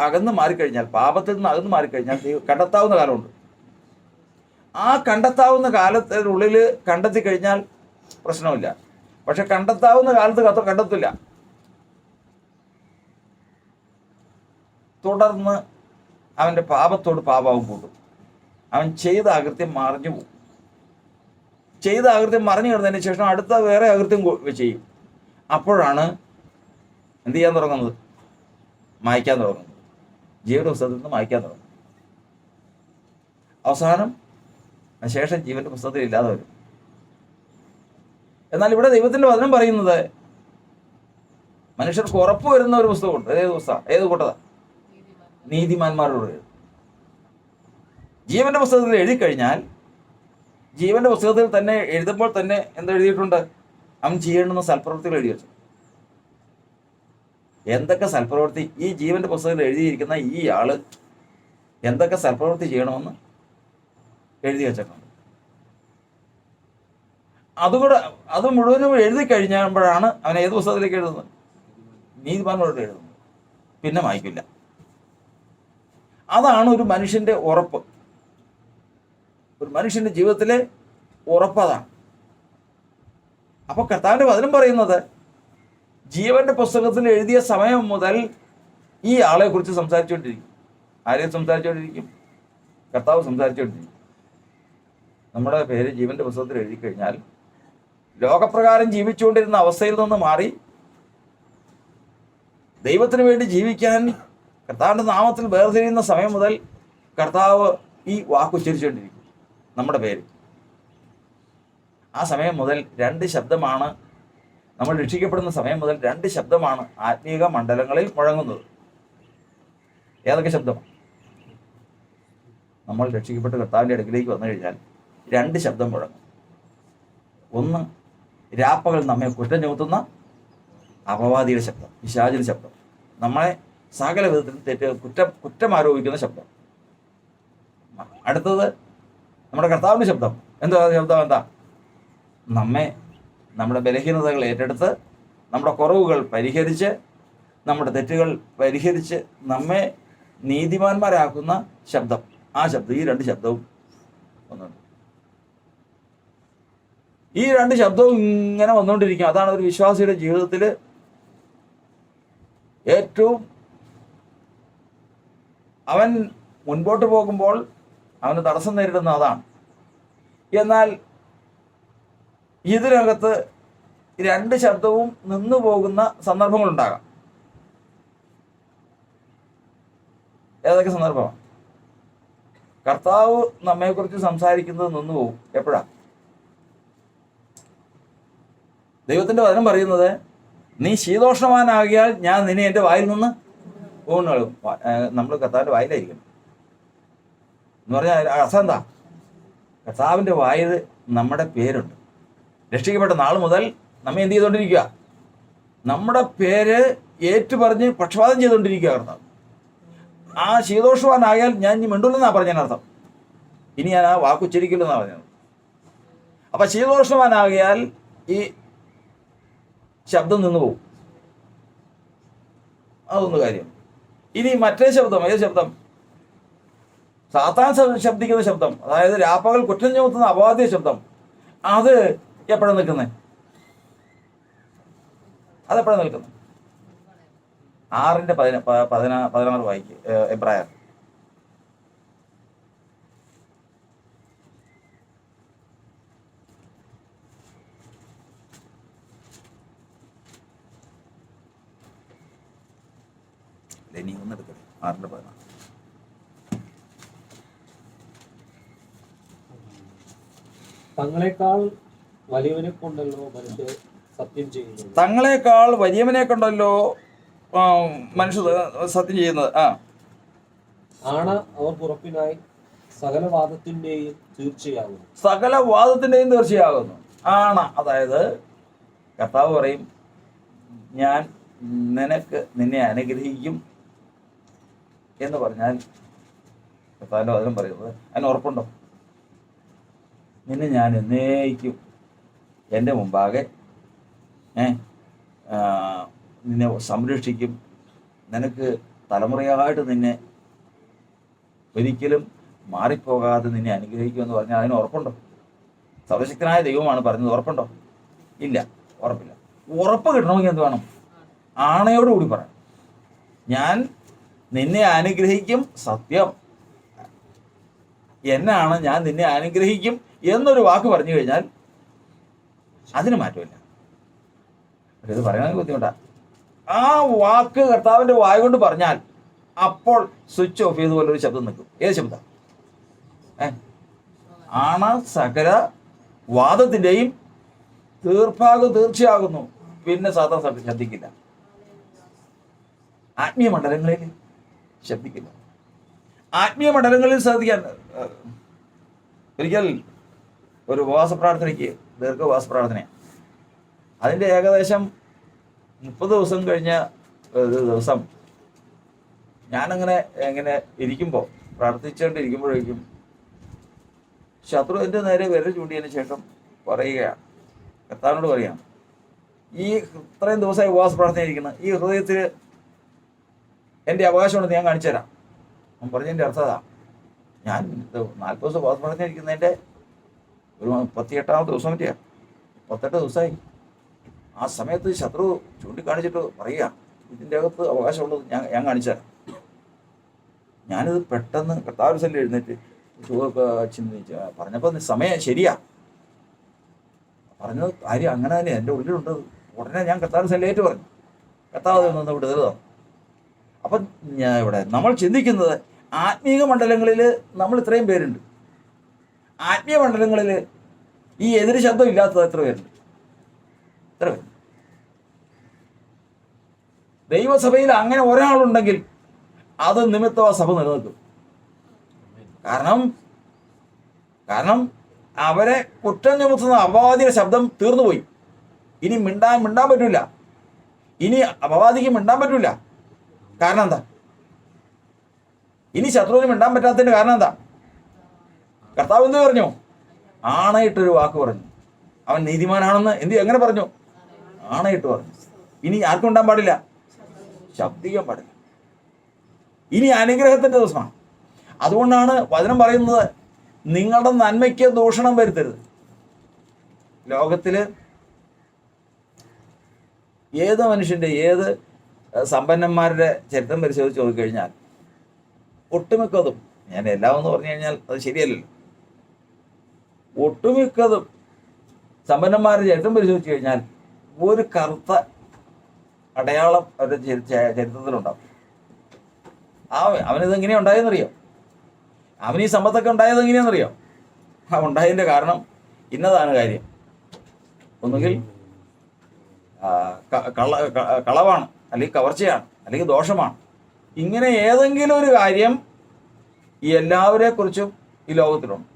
അകന്ന് മാറിക്കഴിഞ്ഞാൽ, പാപത്തിൽ നിന്ന് അകന്ന് മാറിക്കഴിഞ്ഞാൽ കണ്ടെത്താവുന്ന കാലമുണ്ട്. ആ കണ്ടെത്താവുന്ന കാലത്തിനുള്ളിൽ കണ്ടെത്തി കഴിഞ്ഞാൽ പ്രശ്നമില്ല. പക്ഷെ കണ്ടെത്താവുന്ന കാലത്ത് കണ്ടെത്തില്ല. തുടർന്ന് അവൻ്റെ പാപത്തോട് പാപവും കൂട്ടും. അവൻ ചെയ്ത അകൃത്യം മറിഞ്ഞു പോകും. ചെയ്ത അകൃത്യം മറിഞ്ഞു കിടന്നതിന് ശേഷം അടുത്ത വേറെ അകൃത്യം ചെയ്യും. അപ്പോഴാണ് എന്ത് ചെയ്യാൻ തുടങ്ങുന്നത്? മായ്ക്കാൻ തുടങ്ങുന്നത്. ജീവന്റെ പുസ്തകത്തിൽ നിന്ന് മായ്ക്കാൻ തുടങ്ങും. അവസാനം ശേഷം ജീവന്റെ പുസ്തകത്തിൽ ഇല്ലാതെ വരും. എന്നാൽ ഇവിടെ ദൈവത്തിന്റെ വചനം പറയുന്നത് മനുഷ്യർക്ക് ഉറപ്പ് വരുന്ന ഒരു പുസ്തകമുണ്ട്. ഏത് കൂട്ടതാ? നീതിമാന്മാരോട്. ജീവന്റെ പുസ്തകത്തിൽ എഴുതി കഴിഞ്ഞാൽ, ജീവന്റെ പുസ്തകത്തിൽ തന്നെ എഴുതുമ്പോൾ തന്നെ എന്തെഴുതിയിട്ടുണ്ട്? അവൻ ചെയ്യേണ്ടുന്ന സൽപ്രവൃത്തികൾ എഴുതി വെച്ചു. എന്തൊക്കെ സൽപ്രവൃത്തി ഈ ജീവന്റെ പുസ്തകത്തിൽ എഴുതിയിരിക്കുന്ന ഈ ആള് എന്തൊക്കെ സൽപ്രവൃത്തി ചെയ്യണമെന്ന് എഴുതി വെച്ചിട്ടുണ്ട്. അത് മുഴുവനും എഴുതി കഴിഞ്ഞപ്പോഴാണ് അവൻ ഏത് പുസ്തകത്തിലേക്ക് എഴുതുന്നത്? നീതിമാന്മാരോട് എഴുതുന്നത്. പിന്നെ വായിക്കില്ല. അതാണ് ഒരു മനുഷ്യന്റെ ഉറപ്പ്. ഒരു മനുഷ്യന്റെ ജീവിതത്തിലെ ഉറപ്പതാണ്. അപ്പൊ കർത്താവിന്റെ വചനം പറയുന്നത് ജീവന്റെ പുസ്തകത്തിൽ എഴുതിയ സമയം മുതൽ ഈ ആളെ കുറിച്ച് സംസാരിച്ചുകൊണ്ടിരിക്കും. ആരെയും സംസാരിച്ചുകൊണ്ടിരിക്കും? കർത്താവ് സംസാരിച്ചുകൊണ്ടിരിക്കും. നമ്മുടെ പേര് ജീവന്റെ പുസ്തകത്തിൽ എഴുതി കഴിഞ്ഞാൽ ലോകപ്രകാരം ജീവിച്ചുകൊണ്ടിരുന്ന അവസ്ഥയിൽ നിന്ന് മാറി ദൈവത്തിന് വേണ്ടി ജീവിക്കാൻ കർത്താവിന്റെ നാമത്തിൽ വേർതിരിയുന്ന സമയം മുതൽ കർത്താവ് ഈ വാക്കുച്ചരിച്ചുകൊണ്ടിരിക്കും. നമ്മുടെ പേര് ആ സമയം മുതൽ 2 ശബ്ദമാണ്. നമ്മൾ രക്ഷിക്കപ്പെടുന്ന സമയം മുതൽ 2 ശബ്ദമാണ് ആത്മീക മണ്ഡലങ്ങളിൽ മുഴങ്ങുന്നത്. ഏതൊക്കെ ശബ്ദമാണ്? നമ്മൾ രക്ഷിക്കപ്പെട്ട് കർത്താവിൻ്റെ അടുക്കിലേക്ക് വന്നു കഴിഞ്ഞാൽ 2 ശബ്ദം മുഴങ്ങും. ഒന്ന്, രാപ്പകൽ നമ്മെ കുറ്റം ചുമത്തുന്ന അപവാദിയുടെ ശബ്ദം, പിശാചിന്റെ ശബ്ദം, നമ്മളെ സകല വിധത്തിൽ കുറ്റം ആരോപിക്കുന്ന ശബ്ദം. അടുത്തത് നമ്മുടെ കർത്താവിന്റെ ശബ്ദം. എന്താ? നമ്മുടെ ബലഹീനതകൾ ഏറ്റെടുത്ത്, നമ്മുടെ കുറവുകൾ പരിഹരിച്ച്, നമ്മുടെ തെറ്റുകൾ പരിഹരിച്ച് നമ്മെ നീതിമാന്മാരാക്കുന്ന ശബ്ദം. ആ ശബ്ദം, ഈ 2 ശബ്ദവും ഒന്നുണ്ട്. ഈ 2 ശബ്ദവും ഇങ്ങനെ വന്നുകൊണ്ടിരിക്കും. അതാണ് ഒരു വിശ്വാസിയുടെ ജീവിതത്തിൽ ഏറ്റവും, അവൻ മുൻപോട്ട് പോകുമ്പോൾ അവന് തടസ്സം നേരിടുന്ന അതാണ്. എന്നാൽ ഇതിനകത്ത് 2 ശബ്ദവും നിന്നു പോകുന്ന സന്ദർഭങ്ങളുണ്ടാകാം. ഏതൊക്കെ സന്ദർഭമാണ്? കർത്താവ് നമ്മെക്കുറിച്ച് സംസാരിക്കുന്നത് നിന്നു പോകും. എപ്പോഴാ? ദൈവത്തിന്റെ വചനം പറയുന്നത്, നീ ശീതോഷ്ണവാനാകിയാൽ ഞാൻ നിന്നെ എൻ്റെ വായിൽ നിന്ന് ഊണുകളും. നമ്മൾ കർത്താവിൻ്റെ വായിലായിരിക്കണം എന്ന് പറഞ്ഞാൽ അർത്ഥം എന്താ? കർത്താവിൻ്റെ വായിൽ നമ്മുടെ പേരുണ്ട്. രക്ഷിക്കപ്പെട്ട നാൾ മുതൽ നമ്മെ എന്ത് ചെയ്തുകൊണ്ടിരിക്കുക? നമ്മുടെ പേര് ഏറ്റുപറഞ്ഞ് പക്ഷപാതം ചെയ്തുകൊണ്ടിരിക്കുക കർത്താവ്. ആ ശീതോഷ്ണവാനായാൽ ഞാൻ ഇനി മിണ്ടുല്ലെന്നാണ് പറഞ്ഞതിനർത്ഥം. ഇനി ഞാൻ ആ വാക്കുച്ചരിക്കില്ലെന്നാണ് പറഞ്ഞത്. അപ്പൊ ശീതോഷ്ണവാനാകിയാൽ ഈ ശബ്ദം നിന്നു പോകും. അതൊന്ന് കാര്യം. ഇനി മറ്റേ ശബ്ദം, ഏത് ശബ്ദം? സാത്താൻ ശബ്ദിക്കുന്ന ശബ്ദം, അതായത് രാപ്പകൽ കുറ്റം ചുമത്തുന്ന അപവാദ്യ ശബ്ദം. അത് എപ്പോഴാണ് നിൽക്കുന്നത്? അതെപ്പോഴാണ് നിൽക്കുന്നത്? 6:16 വായിക്ക്. എബ്രായർ. ഇനി ഒന്നെടുക്കട്ടെ. 6:16. തങ്ങളെക്കാൾ വലിയവനെ കൊണ്ടല്ലോ മനുഷ്യർ സത്യം ചെയ്യുന്നത്. തങ്ങളെക്കാൾ വലിയവനെ കൊണ്ടല്ലോ മനുഷ്യർ സത്യം ചെയ്യുന്നത്. ആണ് അവർ പുറപ്പിനായി സകലവാദത്തിന്റെയും തീർച്ചയാകുന്നു. സകലവാദത്തിന്റെയും തീർച്ചയാകുന്നു. ആണ്, അതായത് കർത്താവ് പറയും, ഞാൻ നിന്നെ അനുഗ്രഹിക്കും എന്ന് പറഞ്ഞാൽ കർത്താവിന്റെ വചനം പറയുന്നത് അതിന് ഉറപ്പുണ്ടോ? നിന്നെ ഞാൻ എന്നേക്കും എൻ്റെ മുമ്പാകെ നിന്നെ സംരക്ഷിക്കും, നിനക്ക് തലമുറയായിട്ട് നിന്നെ ഒരിക്കലും മാറിപ്പോകാതെ നിന്നെ അനുഗ്രഹിക്കുമെന്ന് പറഞ്ഞാൽ അതിന് ഉറപ്പുണ്ടോ? സർവശക്തനായ ദൈവമാണ് പറഞ്ഞത്, ഉറപ്പുണ്ടോ? ഇല്ല, ഉറപ്പില്ല. ഉറപ്പ് കിട്ടണമെങ്കിൽ എന്ത് വേണം? ആണയോടുകൂടി പറയാം, ഞാൻ നിന്നെ അനുഗ്രഹിക്കും, സത്യം എന്നാണ്, ഞാൻ നിന്നെ അനുഗ്രഹിക്കും എന്നൊരു വാക്ക് പറഞ്ഞു കഴിഞ്ഞാൽ അതിന് മാറ്റമില്ല. ഇത് പറയണമെങ്കിൽ ബുദ്ധിമുട്ടാ. ആ വാക്ക് കർത്താവിൻ്റെ വായ കൊണ്ട് പറഞ്ഞാൽ അപ്പോൾ സ്വിച്ച് ഓഫ് ചെയ്തുപോലെ ഒരു ശബ്ദം നിൽക്കും. ഏത് ശബ്ദം? ആണ സകല വാദത്തിൻ്റെയും തീർച്ചയാകുന്നു. പിന്നെ സാധാരണ ശബ്ദിക്കില്ല, ആത്മീയ മണ്ഡലങ്ങളിൽ ശബ്ദിക്കില്ല. ആത്മീയ മണ്ഡലങ്ങളിൽ ശ്രദ്ധിക്കാൻ, ഒരിക്കൽ ഒരു ഉപവാസ പ്രാർത്ഥനയ്ക്ക്, ദീർഘ പ്രാർത്ഥനയാണ്, അതിൻ്റെ ഏകദേശം 30 ദിവസം കഴിഞ്ഞ ഒരു ദിവസം ഞാനങ്ങനെ എങ്ങനെ ഇരിക്കുമ്പോൾ, പ്രാർത്ഥിച്ചുകൊണ്ടിരിക്കുമ്പോഴേക്കും ശത്രു എൻ്റെ നേരെ വിരൽ ചൂണ്ടിയതിന് ശേഷം പറയുകയാണ്, കർത്താവിനോട് പറയുകയാണ്, ഈ ഇത്രയും ദിവസമായി ഉപവാസ പ്രാർത്ഥന ഇരിക്കുന്നത്, ഈ ഹൃദയത്തിൽ എൻ്റെ അവകാശമുണ്ടെന്ന് ഞാൻ കാണിച്ചു തരാം. അവൻ പറഞ്ഞതിൻ്റെ അർത്ഥം അതാ, ഞാൻ 40 ദിവസം ഉപവാസ പ്രാർത്ഥന ഇരിക്കുന്നതിൻ്റെ ഒരു 38ാമത്തെ ദിവസം പറ്റിയാണ്, 38 ദിവസമായി. ആ സമയത്ത് ശത്രു ചൂണ്ടിക്കാണിച്ചിട്ട് പറയുക, ഇതിൻ്റെ അകത്ത് അവകാശമുള്ളത് ഞാൻ കാണിച്ചു തരാം. ഞാനിത് പെട്ടെന്ന് കർത്താവ് സെല്ലിൽ എഴുന്നേറ്റ് ചിന്തിച്ച് പറഞ്ഞപ്പോൾ സമയം ശരിയാ, പറഞ്ഞത് കാര്യം അങ്ങനെ തന്നെ എൻ്റെ ഉള്ളിലുണ്ട്. ഉടനെ ഞാൻ കർത്താവ് സെല്ലേറ്റ് പറഞ്ഞു, കർത്താവ് നിന്ന് വിടുതൽ തന്നു. അപ്പം ഇവിടെ നമ്മൾ ചിന്തിക്കുന്നത് ആത്മീയ മണ്ഡലങ്ങളിൽ നമ്മൾ ഇത്രയും പേരുണ്ട്, ആത്മീയ മണ്ഡലങ്ങളിൽ ഈ എതിര് ശബ്ദം ഇല്ലാത്തത് എത്ര പേരുണ്ട്? എത്ര പേര്? ദൈവസഭയിൽ അങ്ങനെ ഒരാളുണ്ടെങ്കിൽ അത് നിമിത്തം ആ സഭ നിലനിൽക്കും. കാരണം അവരെ കുറ്റം ചുമത്തുന്ന അപവാദിയുടെ ശബ്ദം തീർന്നുപോയി. ഇനി മിണ്ടാൻ പറ്റില്ല, ഇനി അപവാദിക്ക് മിണ്ടാൻ പറ്റില്ല. കാരണം എന്താ? ഇനി ശത്രുവിന് മിണ്ടാൻ പറ്റാത്തതിൻ്റെ കാരണം എന്താ? കർത്താവ് എന്ത് പറഞ്ഞു? ആണയിട്ടൊരു വാക്ക് പറഞ്ഞു. അവൻ നീതിമാനാണെന്ന് എങ്ങനെ പറഞ്ഞു? ആണയിട്ട് പറഞ്ഞു. ഇനി ആർക്കും ഉണ്ടാൻ പാടില്ല, ശബ്ദിക്കാൻ പാടില്ല. ഇനി അനുഗ്രഹത്തിൻ്റെ ദിവസമാണ്. അതുകൊണ്ടാണ് വചനം പറയുന്നത്, നിങ്ങളുടെ നന്മയ്ക്ക് ദൂഷണം വരുത്തരുത്. ലോകത്തിൽ ഏത് മനുഷ്യൻ്റെ, ഏത് സമ്പന്നന്മാരുടെ ചരിത്രം പരിശോധിച്ച് നോക്കിക്കഴിഞ്ഞാൽ ഒട്ടുമിക്കതും, ഞാൻ എല്ലാം എന്ന് പറഞ്ഞു കഴിഞ്ഞാൽ അത് ശരിയല്ലല്ലോ, ഒട്ടുമിക്കതും സമ്പന്നന്മാരുടെ ചരിത്രം പരിശോധിച്ച് കഴിഞ്ഞാൽ ഒരു കറുത്ത അടയാളം അവരുടെ ചരിത്രത്തിലുണ്ടാവും. അവനിത് എങ്ങനെയാണ് ഉണ്ടായെന്നറിയോ? അവന് ഈ സമ്പത്തൊക്കെ ഉണ്ടായത് എങ്ങനെയാണെന്നറിയോ? ഉണ്ടായതിൻ്റെ കാരണം ഇന്നതാണ് കാര്യം. ഒന്നുകിൽ കളവാണ്, അല്ലെങ്കിൽ കവർച്ചയാണ്, അല്ലെങ്കിൽ ദോഷമാണ്. ഇങ്ങനെ ഏതെങ്കിലും ഒരു കാര്യം ഈ എല്ലാവരെ കുറിച്ചും ഈ ലോകത്തിലുണ്ട്.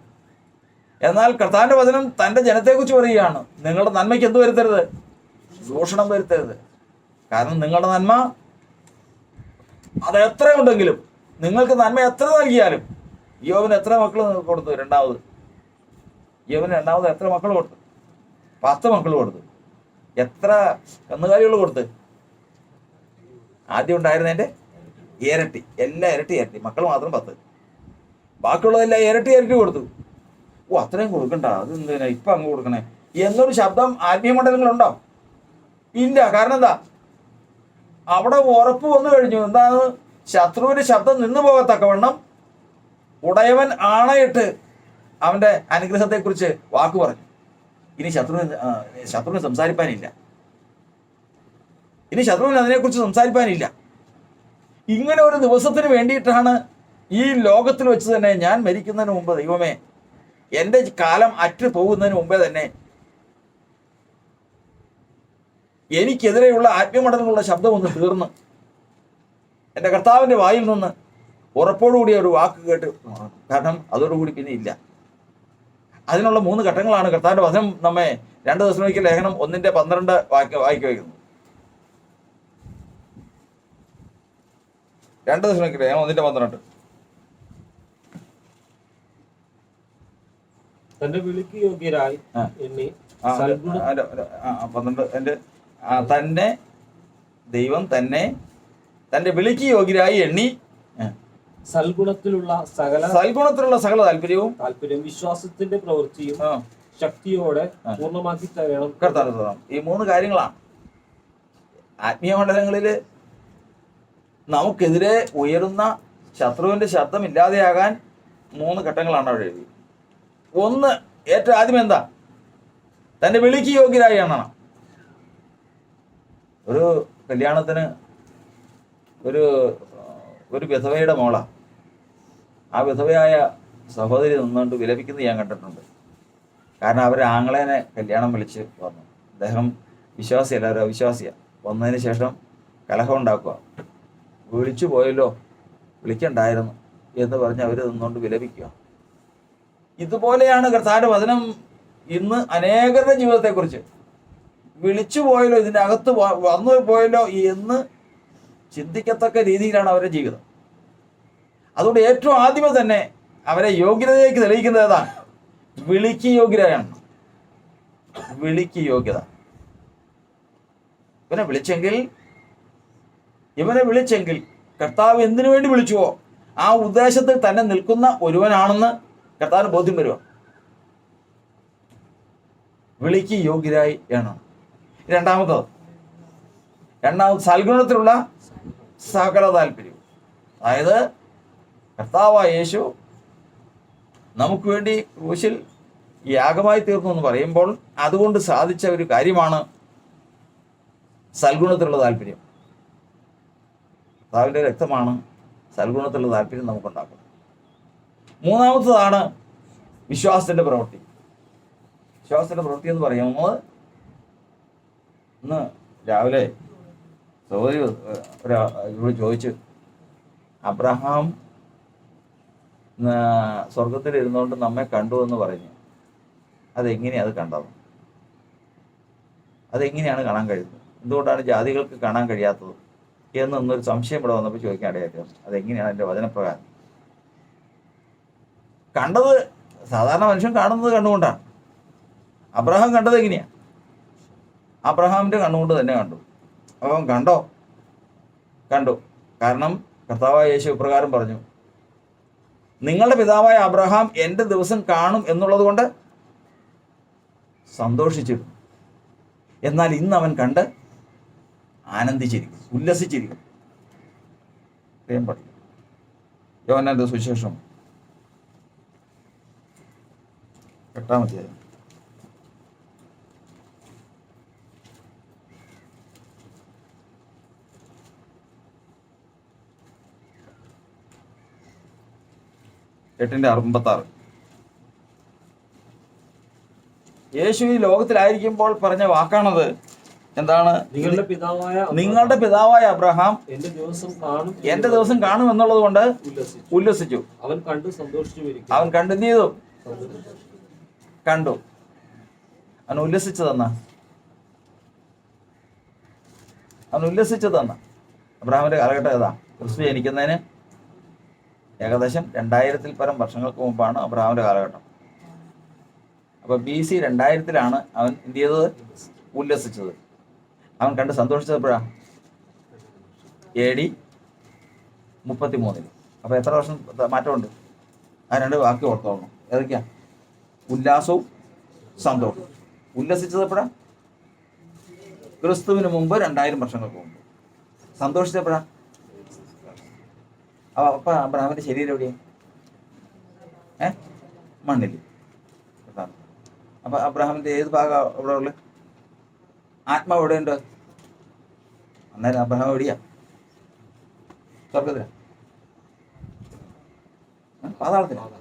എന്നാൽ കർത്താവിൻ്റെ വചനം തൻ്റെ ജനത്തെക്കുറിച്ച് പറയുകയാണ്, നിങ്ങളുടെ നന്മയ്ക്ക് എന്ത് വരുത്തരുത്? ദൂഷണം വരുത്തരുത്. കാരണം നിങ്ങളുടെ നന്മ അത് എത്ര ഉണ്ടെങ്കിലും, നിങ്ങൾക്ക് നന്മ എത്ര നൽകിയാലും, യോബിന് എത്ര മക്കൾ കൊടുത്തു? യോബിന് രണ്ടാമത് എത്ര മക്കൾ കൊടുത്തു? 10 മക്കൾ കൊടുത്തു. എത്ര കന്നുകാലികൾ കൊടുത്ത്? ആദ്യം ഉണ്ടായിരുന്നതിൻ്റെ ഇരട്ടി, എല്ലാം ഇരട്ടി. മക്കൾ മാത്രം 10, ബാക്കിയുള്ളതെല്ലാം ഇരട്ടി കൊടുത്തു. അത്രയും കൊടുക്കണ്ട, അത് എന്തിനാ ഇപ്പം അങ്ങ് കൊടുക്കണേ എന്നൊരു ശബ്ദം ആത്മീയ മണ്ഡലങ്ങളുണ്ടോ? ഇല്ല. കാരണം എന്താ? അവിടെ ഉറപ്പ് വന്നു കഴിഞ്ഞു. എന്താണ്? ശത്രുവിൻ്റെ ശബ്ദം നിന്നു പോകത്തക്കവണ്ണം ഉടയവൻ ആണയിട്ട് അവൻ്റെ അനുഗ്രഹത്തെക്കുറിച്ച് വാക്ക് പറഞ്ഞു. ഇനി ശത്രുവിന് സംസാരിപ്പാനില്ല, ഇനി ശത്രുവിന് അതിനെക്കുറിച്ച് സംസാരിപ്പാനില്ല. ഇങ്ങനെ ഒരു ദിവസത്തിന് വേണ്ടിയിട്ടാണ് ഈ ലോകത്തിൽ വെച്ച് തന്നെ ഞാൻ മരിക്കുന്നതിന് മുമ്പ്, ദൈവമേ, എൻ്റെ കാലം അറ്റ് പോകുന്നതിന് മുമ്പേ തന്നെ എനിക്കെതിരെയുള്ള ആത്മീയമണ്ഡലങ്ങളുള്ള ശബ്ദം ഒന്ന് തീർന്ന് എൻ്റെ കർത്താവിൻ്റെ വായിൽ നിന്ന് ഉറപ്പോടുകൂടി ഒരു വാക്ക് കേട്ട്, കാരണം അതോടുകൂടി പിന്നെ ഇല്ല. അതിനുള്ള 3 ഘട്ടങ്ങളാണ് കർത്താവിൻ്റെ വചനം നമ്മെ 2 തെസ്സലോനിക്കർ ലേഖനം 1:12 വായിക്കി വയ്ക്കുന്നത്. 2 തെസ്സലോനിക്കർ ലേഖനം 1:12. തന്റെ വിളിക്ക് യോഗ്യരായി എന്നെ 12 എൻ്റെ തന്നെ ദൈവം തന്നെ തന്റെ വിളിക്ക് യോഗ്യരായി എണ്ണി സൽഗുണത്തിലുള്ള സകല താല്പര്യവും വിശ്വാസത്തിന്റെ പ്രവൃത്തിയും ശക്തിയോടെ പൂർണ്ണമാക്കി തരണം. കർത്താവ് ഈ 3 കാര്യങ്ങളാണ് ആത്മീയ മണ്ഡലങ്ങളില് നമുക്കെതിരെ ഉയരുന്ന ശത്രുവിന്റെ ശബ്ദം ഇല്ലാതെയാകാൻ 3 ഘട്ടങ്ങളാണ് അവിടെ എഴുതി. ഒന്ന്, ഏറ്റവും ആദ്യം എന്താ? തന്റെ വിളിക്ക് യോഗ്യരായി എണ്ണണം. ഒരു കല്യാണത്തിന് ഒരു വിധവയുടെ മോള, ആ വിധവയായ സഹോദരി നിന്നുകൊണ്ട് വിലപിക്കുന്നത് ഞാൻ കണ്ടിട്ടുണ്ട്. കാരണം അവർ ആങ്ങളേനെ കല്യാണം വിളിച്ച് വന്നു. അദ്ദേഹം വിശ്വാസിയല്ല, ഒരു അവിശ്വാസിയാണ്. വന്നതിന് ശേഷം കലഹം ഉണ്ടാക്കുക. വിളിച്ചു പോയല്ലോ, വിളിക്കണ്ടായിരുന്നു എന്ന് പറഞ്ഞ് അവർ നിന്നുകൊണ്ട് വിലപിക്കുക. ഇതുപോലെയാണ് കർത്താവിന്റെ വചനം ഇന്ന് അനേകരുടെ ജീവിതത്തെക്കുറിച്ച്. വിളിച്ചു പോയല്ലോ, ഇതിൻ്റെ അകത്ത് വന്നു പോയല്ലോ എന്ന് ചിന്തിക്കത്തക്ക രീതിയിലാണ് അവരുടെ ജീവിതം. അതുകൊണ്ട് ഏറ്റവും ആദ്യമേ തന്നെ അവരെ യോഗ്യതയിലേക്ക് തെളിയിക്കുന്നത് ഏതാണ്? വിളിക്ക് യോഗ്യരായാണ്. വിളിക്ക് യോഗ്യത. ഇവനെ വിളിച്ചെങ്കിൽ കർത്താവ് എന്തിനു വേണ്ടി വിളിച്ചുവോ ആ ഉദ്ദേശത്തിൽ തന്നെ നിൽക്കുന്ന ഒരുവനാണെന്ന് കർത്താവിന് ബോധ്യം വരുക. വിളിക്ക് യോഗ്യരായി എണ്ണണം. രണ്ടാമത് സൽഗുണത്തിലുള്ള സകല താല്പര്യവും. അതായത് കർത്താവായ യേശു നമുക്ക് വേണ്ടി ക്രൂശിൽ യാഗമായി തീർന്നു എന്ന് പറയുമ്പോൾ അതുകൊണ്ട് സാധിച്ച ഒരു കാര്യമാണ് സൽഗുണത്തിലുള്ള താല്പര്യം. കർത്താവിൻ്റെ രക്തമാണ് സൽഗുണത്തിലുള്ള താല്പര്യം നമുക്കുണ്ടാക്കുന്നത്. മൂന്നാമത്തതാണ് വിശ്വാസത്തിൻ്റെ പ്രവൃത്തി. വിശ്വാസത്തിൻ്റെ പ്രവൃത്തി എന്ന് പറയുന്നത്, ഇന്ന് രാവിലെ സഹോദരി ഇവിടെ ചോദിച്ചു, അബ്രഹാം സ്വർഗത്തിൽ ഇരുന്നുകൊണ്ട് നമ്മെ കണ്ടു എന്ന് പറഞ്ഞു. അതെങ്ങനെയാണ് അത് കണ്ടത്? അതെങ്ങനെയാണ് കാണാൻ കഴിയുന്നത്? എന്തുകൊണ്ടാണ് ജാതികൾക്ക് കാണാൻ കഴിയാത്തത് എന്നൊന്നൊരു സംശയം ഇവിടെ വന്നപ്പോൾ ചോദിക്കാൻ ഇടയായിരുന്നു. അതെങ്ങനെയാണ് എൻ്റെ വചനപ്രകാരം കണ്ടത്? സാധാരണ മനുഷ്യൻ കാണുന്നത് കണ്ണുകൊണ്ടാണ്. അബ്രഹാം കണ്ടത് എങ്ങനെയാണ്? അബ്രഹാമിൻ്റെ കണ്ണുകൊണ്ട് തന്നെ കണ്ടു. അപ്പം കണ്ടു. കാരണം കർത്താവായ യേശു ഇപ്രകാരം പറഞ്ഞു, നിങ്ങളുടെ പിതാവായ അബ്രഹാം എൻ്റെ ദിവസം കാണും എന്നുള്ളത് കൊണ്ട് സന്തോഷിച്ചിരുന്നു. എന്നാൽ ഇന്ന് അവൻ കണ്ട് ആനന്ദിച്ചിരിക്കും, ഉല്ലസിച്ചിരിക്കും. യോഹന്നാന്റെ സുവിശേഷം 8-ാം അധ്യായം 8:56. യേശു ഈ ലോകത്തിലായിരിക്കുമ്പോൾ പറഞ്ഞ വാക്കാണത്. എന്താണ്? നിങ്ങളുടെ പിതാവായ അബ്രഹാം എന്റെ ദിവസം കാണും എന്നുള്ളത് കൊണ്ട് ഉല്ലസിച്ചു. അവൻ കണ്ടു സന്തോഷിച്ചു. അവൻ കണ്ടു എന്ത് ചെയ്തു? കണ്ടു. അവൻ ഉല്ലസിച്ചു തന്ന അബ്രഹാമിന്റെ കാലഘട്ടം ഏതാ? ക്രിസ്തു ജനിക്കുന്നതിന് ഏകദേശം 2000-ൽ പരം വർഷങ്ങൾക്ക് മുമ്പാണ് അബ്രഹാമിന്റെ കാലഘട്ടം. അപ്പൊ BC 2000-ലാണ് അവൻ എന്ത് ചെയ്തത്? ഉല്ലസിച്ചത്. അവൻ കണ്ട് സന്തോഷിച്ചത് എപ്പോഴാണ്? AD 33. അപ്പൊ എത്ര വർഷം മാറ്റമുണ്ട്? ആ 2 വാക്ക് ഓർത്തോളണം. ഏതൊക്കെയാ? ഉല്ലാസവും സന്തോഷവും. ഉല്ലസിച്ചത് എപ്പോഴാ? ക്രിസ്തുവിന് മുമ്പ് 2000 വർഷങ്ങൾക്ക് മുമ്പ്. സന്തോഷിച്ചപ്പോഴാ? അപ്പൊ അബ്രഹാമിന്റെ ശരീരം എവിടെയാ? മണ്ണിൽ. അപ്പൊ അബ്രഹാമിന്റെ ഏത് ഭാഗം ഇവിടെ ഉള്ളത്? ആത്മാവ് എവിടെയുണ്ട്? അന്നേരം അബ്രഹാം എവിടെയാ? സ്വർഗത്തിലാ? പാതാളത്തിലാണ്.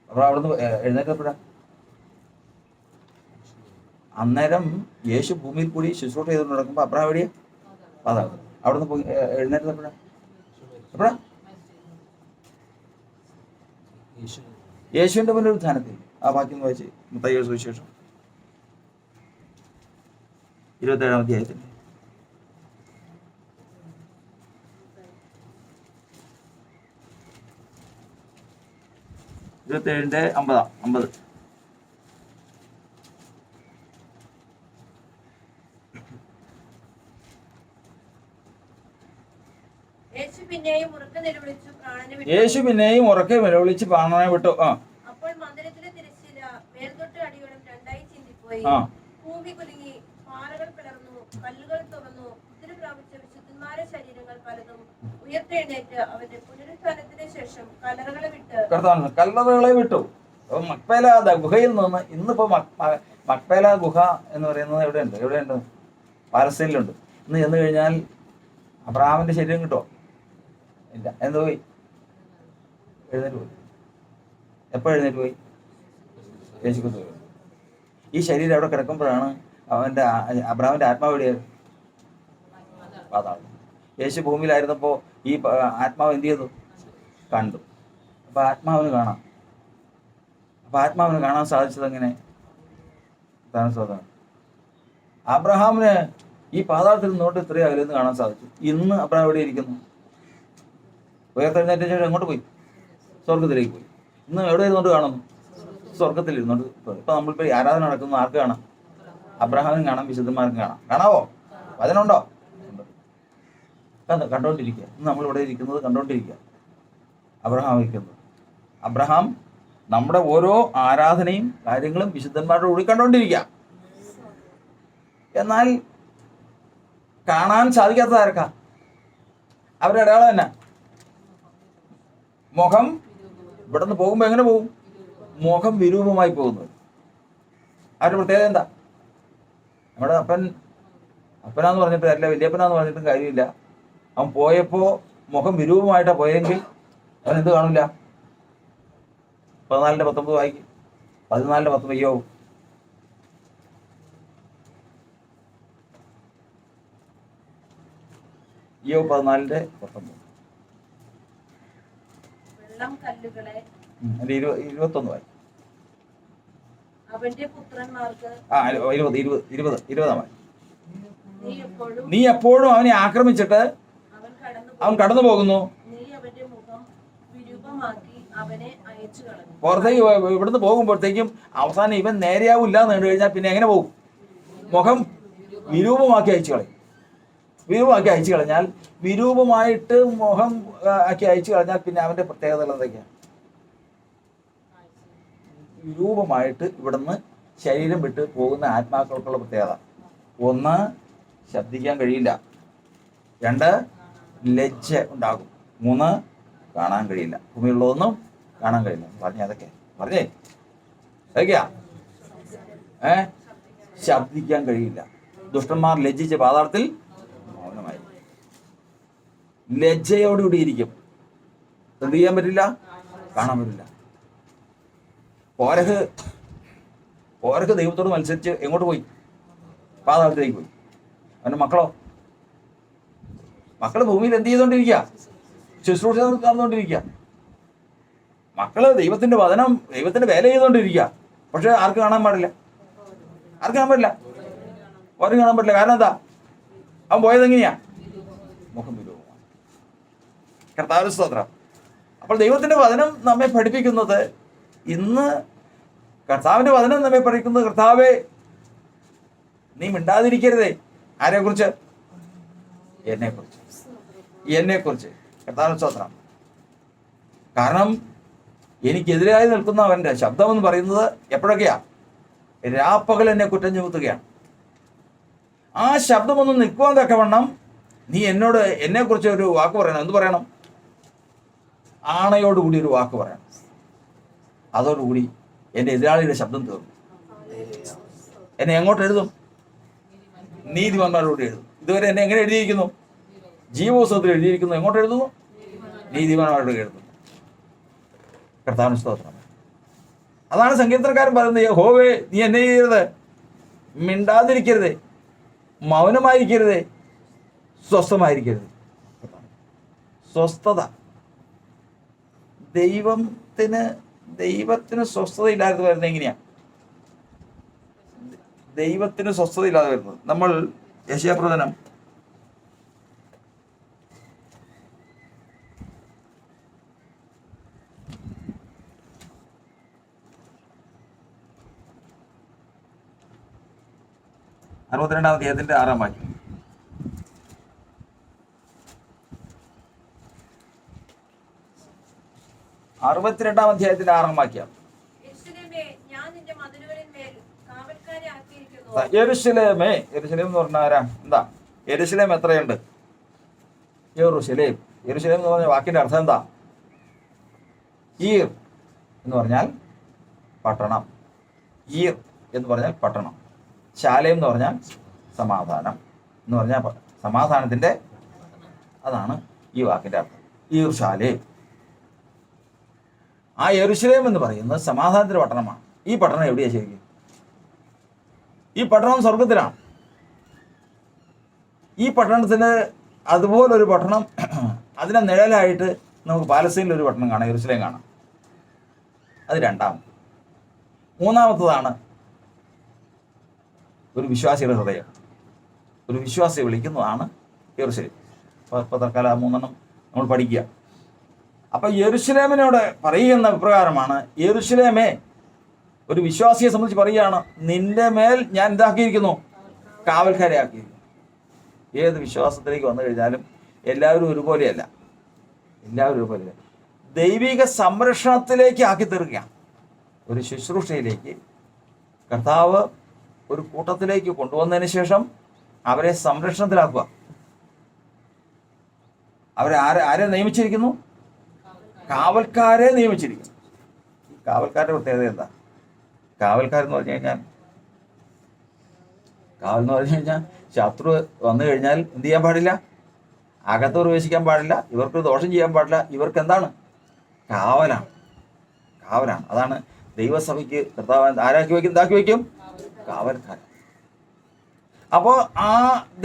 അപ്പൊ അവിടുന്ന് എഴുന്നേറ്റപ്പോഴാ? അന്നേരം യേശു ഭൂമിയിൽ കൂടി ശുശ്രൂഷ ചെയ്തുകൊണ്ട് നടക്കുമ്പോൾ അബ്രഹാം എവിടെയാ? പാതാളത്തിൽ. അവിടുന്ന് പോയി എഴുന്നേറ്റപ്പോഴാ? എപ്പോഴാ? യേശുവിന്റെ പുനരുത്ഥാനത്തിൽ. ആ വാക്യം വായിച്ച് മത്തായിയുടെ സുവിശേഷം 27-ാം അധ്യായത്തിൽ. ഉറക്കെ നിലവിളിച്ചു പ്രാണനെ വിട്ടു. യേശു പിന്നെയും ഉറക്കെ നിലവിളിച്ച് പ്രാണനെ വിട്ടു. അപ്പോൾ മന്ദിരത്തിലെ തിരശ്ശീല മേൽതൊട്ട് അടിയോളം രണ്ടായി ചിന്തിപ്പോയി. ആ ഭൂമി കുലുങ്ങി, പാറകൾ പിളർന്നു, കല്ലുകൾ തുറന്നു. ഉത്തര പ്രാപിച്ച വിശുദ്ധന്മാരുടെ ശരീരങ്ങൾ പലതും ഉയർത്തെഴുന്നേറ്റ് അവന്റെ പുനരുത്ഥാനത്തിന് ശേഷം കല്ലറകളെ വിട്ടു. മക്പേല ഗുഹയിൽ നിന്ന് ഇന്നിപ്പോ മക്പേല ഗുഹ എന്ന് പറയുന്നത് എവിടെയുണ്ട്? പാലസ്തീനിലുണ്ട്. ഇന്ന് ചെന്ന് കഴിഞ്ഞാൽ അബ്രഹാമിന്റെ ശരീരം കിട്ടുമോ? ഇല്ല. എന്ത് പോയി? എഴുന്നേറ്റ് പോയി. എപ്പോ എഴുന്നേറ്റ് പോയി? യേശുക്രിസ്തു പോയി. ഈ ശരീരം അവിടെ കിടക്കുമ്പോഴാണ് അബ്രഹാമിന്റെ ആത്മാവ് എവിടെയായിരുന്നു? പാതാളം. യേശു ഭൂമിയിലായിരുന്നപ്പോ ഈ ആത്മാവ് എന്ത് ചെയ്തു? കണ്ടു. അപ്പൊ ആത്മാവിന് കാണാൻ സാധിച്ചത് എങ്ങനെ? അബ്രഹാമിന് ഈ പാതാളത്തിൽ നിന്നോട്ട് ഇത്രയും അകലെന്ന് കാണാൻ സാധിച്ചു. ഇന്ന് അബ്രഹാം എവിടെ ഇരിക്കുന്നു? ഉയർത്തെഴുന്നേറ്റ ശേഷം എങ്ങോട്ട് പോയി? സ്വർഗത്തിലേക്ക് പോയി. ഇന്ന് എവിടെ ഇരുന്നോട്ട് കാണുന്നു? സ്വർഗത്തിൽ ഇരുന്നോട്ട്. ഇപ്പൊ നമ്മളിപ്പോ ആരാധന നടക്കുന്നു. ആർക്ക് കാണാം? അബ്രഹാമിനും കാണാം, വിശുദ്ധന്മാർക്കും കാണാം. കാണാവോ? വചനമുണ്ടോ? കണ്ടോണ്ടിരിക്കുക. ഇന്ന് നമ്മളിവിടെ ഇരിക്കുന്നത് കണ്ടോണ്ടിരിക്കുക. അബ്രഹാം ഇരിക്കുന്നത്. അബ്രഹാം നമ്മുടെ ഓരോ ആരാധനയും കാര്യങ്ങളും വിശുദ്ധന്മാരുടെ കൂടി കണ്ടോണ്ടിരിക്കുക. എന്നാൽ കാണാൻ സാധിക്കാത്തത് ആർക്കാ? അവരുടെ അടയാളം തന്നെ. മുഖം ഇവിടുന്ന് പോകുമ്പോൾ എങ്ങനെ പോകും? മുഖം വിരൂപമായി പോകുന്നത്. അവരുടെ പ്രത്യേകത എന്താ? നമ്മുടെ അപ്പനാന്ന് പറഞ്ഞിട്ട് അല്ല, വലിയപ്പനാന്ന് പറഞ്ഞിട്ടും കാര്യമില്ല. അവൻ പോയപ്പോ മുഖം വിരൂപമായിട്ടാ പോയെങ്കിൽ അവൻ എന്ത് കാണില്ല? 14:19 വായിക്കും. 14:19 അയ്യോ. യോ 14:19. വെള്ളം കല്ലുകളെ 21 വായി. അവന്റെ പുത്രന്മാർക്ക് 20 നീ എപ്പോഴും അവനെ ആക്രമിച്ചിട്ട് അവൻ കടന്നു പോകുന്നു. നീ അവന്റെ മുഖം വിരൂപമാക്കി അവനെ അയച്ചു കളഞ്ഞു. പുറത്തേക്ക് ഇവിടുന്ന് പോകുമ്പോഴത്തേക്കും അവസാനം ഇവൻ നേരെയാവില്ല എന്ന് കണ്ടു കഴിഞ്ഞാൽ പിന്നെ എങ്ങനെ പോകും? മുഖം വിരൂപമാക്കി അയച്ചു കളയും. വിരൂപമാക്കി അയച്ചു കളഞ്ഞാൽ, വിരൂപമായിട്ട് മുഖം ആക്കി അയച്ചു കളഞ്ഞാൽ പിന്നെ അവന്റെ പ്രത്യേകതകൾ എന്തൊക്കെയാണ്? വിരൂപമായിട്ട് ഇവിടുന്ന് ശരീരം വിട്ട് പോകുന്ന ആത്മാക്കൾക്കുള്ള പ്രത്യേകത: 1, ശബ്ദിക്കാൻ കഴിയില്ല. 2, ലജ്ജ ഉണ്ടാകും. 3, കാണാൻ കഴിയില്ല. ഭൂമിയുള്ളതൊന്നും കാണാൻ കഴിയില്ല. പറഞ്ഞേ അതൊക്കെയാ. ശബ്ദിക്കാൻ കഴിയില്ല. ദുഷ്ടന്മാർ ലജ്ജിച്ച പാതാളത്തിൽ മൗനമായി. ലജ്ജയോടുകൂടി ഇരിക്കും. എന്ത് ചെയ്യാൻ പറ്റില്ല? കാണാൻ പറ്റില്ല. പോരക്ക് ദൈവത്തോട് മത്സരിച്ച് എങ്ങോട്ട് പോയി? പാതാളത്തിലേക്ക് പോയി. അവന്റെ മക്കള് ഭൂമിയിൽ എന്ത് ചെയ്തോണ്ടിരിക്കുക? ശുശ്രൂഷ നടന്നുകൊണ്ടിരിക്കുക. മക്കള് ദൈവത്തിന്റെ വചനം, ദൈവത്തിന്റെ വേല ചെയ്തുകൊണ്ടിരിക്കുക. പക്ഷെ ആർക്ക് കാണാൻ പാടില്ല? ആർക്ക് കാണാൻ പറ്റില്ല? അവർക്ക് കാണാൻ പറ്റില്ല. കാരണം എന്താ? അവൻ പോയത് എങ്ങനെയാ? മുഖം വിരൂപമാണ്. കർത്താവിന്റെ സ്തോത്രം. അപ്പോൾ ദൈവത്തിന്റെ വചനം നമ്മെ പഠിപ്പിക്കുന്നത്, ഇന്ന് കർത്താവിന്റെ വചനം നമ്മെ പഠിക്കുന്നത്, കർത്താവേ നീ മിണ്ടാതിരിക്കരുതേ. ആരെക്കുറിച്ച്? എന്നെക്കുറിച്ച്. കർത്താവിന്റെ സ്തോത്രം. കാരണം എനിക്കെതിരായി നിൽക്കുന്ന അവന്റെ ശബ്ദം എന്ന് പറയുന്നത് എപ്പോഴൊക്കെയാ? രാപ്പകൽ എന്നെ കുറ്റം ചുമത്തുകയാണ്. ആ ശബ്ദമൊന്നും നിൽക്കുവാൻ തക്കവണ്ണം നീ എന്നെക്കുറിച്ച് ഒരു വാക്ക് പറയണം. എന്ത് പറയണം? ആണയോടുകൂടി ഒരു വാക്ക് പറയണം. അതോടുകൂടി എൻ്റെ എതിരാളിയുടെ ശബ്ദം തീർന്നു. എന്നെ എങ്ങോട്ട് എഴുതും? നീതിമാന്മാരോട് എഴുതും. ഇതുവരെ എന്നെ എങ്ങനെ എഴുതിയിരിക്കുന്നു? ജീവപുസ്തകത്തിൽ എഴുതിയിരിക്കുന്നു. എങ്ങോട്ട് എഴുതുന്നു? നീതിമാന്മാരോട് എഴുതുന്നു. കർത്താവിന്റെ സ്തോത്രം. അതാണ് സങ്കീർത്തനക്കാരൻ പറയുന്നത്, യഹോവേ നീ എന്നെ ചെയ്യരുത്, മിണ്ടാതിരിക്കരുതേ, മൗനമായിരിക്കരുതേ, സ്വസ്ഥമായിരിക്കരുത്. സ്വസ്ഥത. ദൈവത്തിന് സ്വസ്ഥതയില്ലാതെ വരുന്നത് എങ്ങനെയാ? ദൈവത്തിന് സ്വസ്ഥതയില്ലാതെ വരുന്നത്. നമ്മൾ യെശയ്യാപ്രവചനം 62-ാം അധ്യായത്തിന്റെ 6-ാം വാക്യം. 62 അധ്യായത്തിന്റെ 6 വാക്യം. യെരൂശലേമേ, ഞാൻ നിന്റെ മതിലുകളിന്മേൽ കാവൽക്കാരെ ആക്കിയിരിക്കുന്നു. യെരൂശലേമേ, യെരൂശലേം എന്ന് പറഞ്ഞാൽ ആരാ? എന്താ യെരൂശലേം? എത്രയുണ്ട്? യെരൂശലേം. യെരൂശലേം എന്ന് പറഞ്ഞ വാക്കിന്റെ അർത്ഥം എന്താ? ഈർ എന്ന് പറഞ്ഞാൽ പട്ടണം. ഈർ എന്ന് പറഞ്ഞാൽ പട്ടണം. ശാലേം എന്ന് പറഞ്ഞാൽ സമാധാനം എന്ന് പറഞ്ഞാൽ സമാധാനത്തിന്റെ, അതാണ് ഈ വാക്കിന്റെ അർത്ഥം. ഈർ ശാലേം. ആ യെരൂശലേം എന്ന് പറയുന്നത് സമാധാനത്തിന്റെ പട്ടണമാണ്. ഈ പട്ടണം എവിടെയാ ശരിക്കും? ഈ പട്ടണം സ്വർഗത്തിലാണ്. ഈ പട്ടണത്തിന് അതുപോലൊരു പട്ടണം, അതിനെ നിഴലായിട്ട് നമുക്ക് പാലസ്തീനിലൊരു പട്ടണം കാണാം, യെരൂശലേം കാണാം. അത് രണ്ടാമത്. മൂന്നാമത്തതാണ് ഒരു വിശ്വാസിയുടെ ഹൃദയം. ഒരു വിശ്വാസിയെ വിളിക്കുന്നതാണ് യെരൂശലേം. ഇപ്പോൾ തൽക്കാലം ആ 3 നമ്മൾ പഠിക്കുക. അപ്പം യെരൂശലേമിനോട് പറയുന്ന ഇപ്രകാരമാണ്: യെരൂശലേമേ, ഒരു വിശ്വാസിയെ സംബന്ധിച്ച് പറയുകയാണ്, നിന്റെ മേൽ ഞാൻ എന്താക്കിയിരിക്കുന്നു? കാവൽക്കാരെ ആക്കിയിരിക്കുന്നു. ഏത് വിശ്വാസത്തിലേക്ക് വന്നു കഴിഞ്ഞാലും എല്ലാവരും ഒരുപോലെയല്ല. എല്ലാവരും ഒരുപോലെയല്ല. ദൈവിക സംരക്ഷണത്തിലേക്ക് ആക്കി തീർക്കുകയാണ്. ഒരു ശുശ്രൂഷയിലേക്ക് കർത്താവ് ഒരു കൂട്ടത്തിലേക്ക് കൊണ്ടുവന്നതിന് ശേഷം അവരെ സംരക്ഷണത്തിലാക്കുക. അവരെ ആരെ നിയമിച്ചിരിക്കുന്നു? കാവൽക്കാരെ നിയമിച്ചിരിക്കുന്നു. ഈ കാവൽക്കാരുടെ പ്രത്യേകത എന്താ? കാവൽക്കാരെന്ന് പറഞ്ഞു കഴിഞ്ഞാൽ, ശത്രു വന്നു കഴിഞ്ഞാൽ എന്ത് ചെയ്യാൻ പാടില്ല? അകത്ത് പ്രവേശിക്കാൻ പാടില്ല. ഇവർക്ക് ദോഷം ചെയ്യാൻ പാടില്ല. ഇവർക്ക് എന്താണ്? കാവലാണ്. കാവലാണ്. അതാണ് ദൈവസഭയ്ക്ക് കർത്താവ് ആരാക്കി വയ്ക്കും? ഇതാക്കി വയ്ക്കും? കാവൽക്കാരൻ. അപ്പോൾ ആ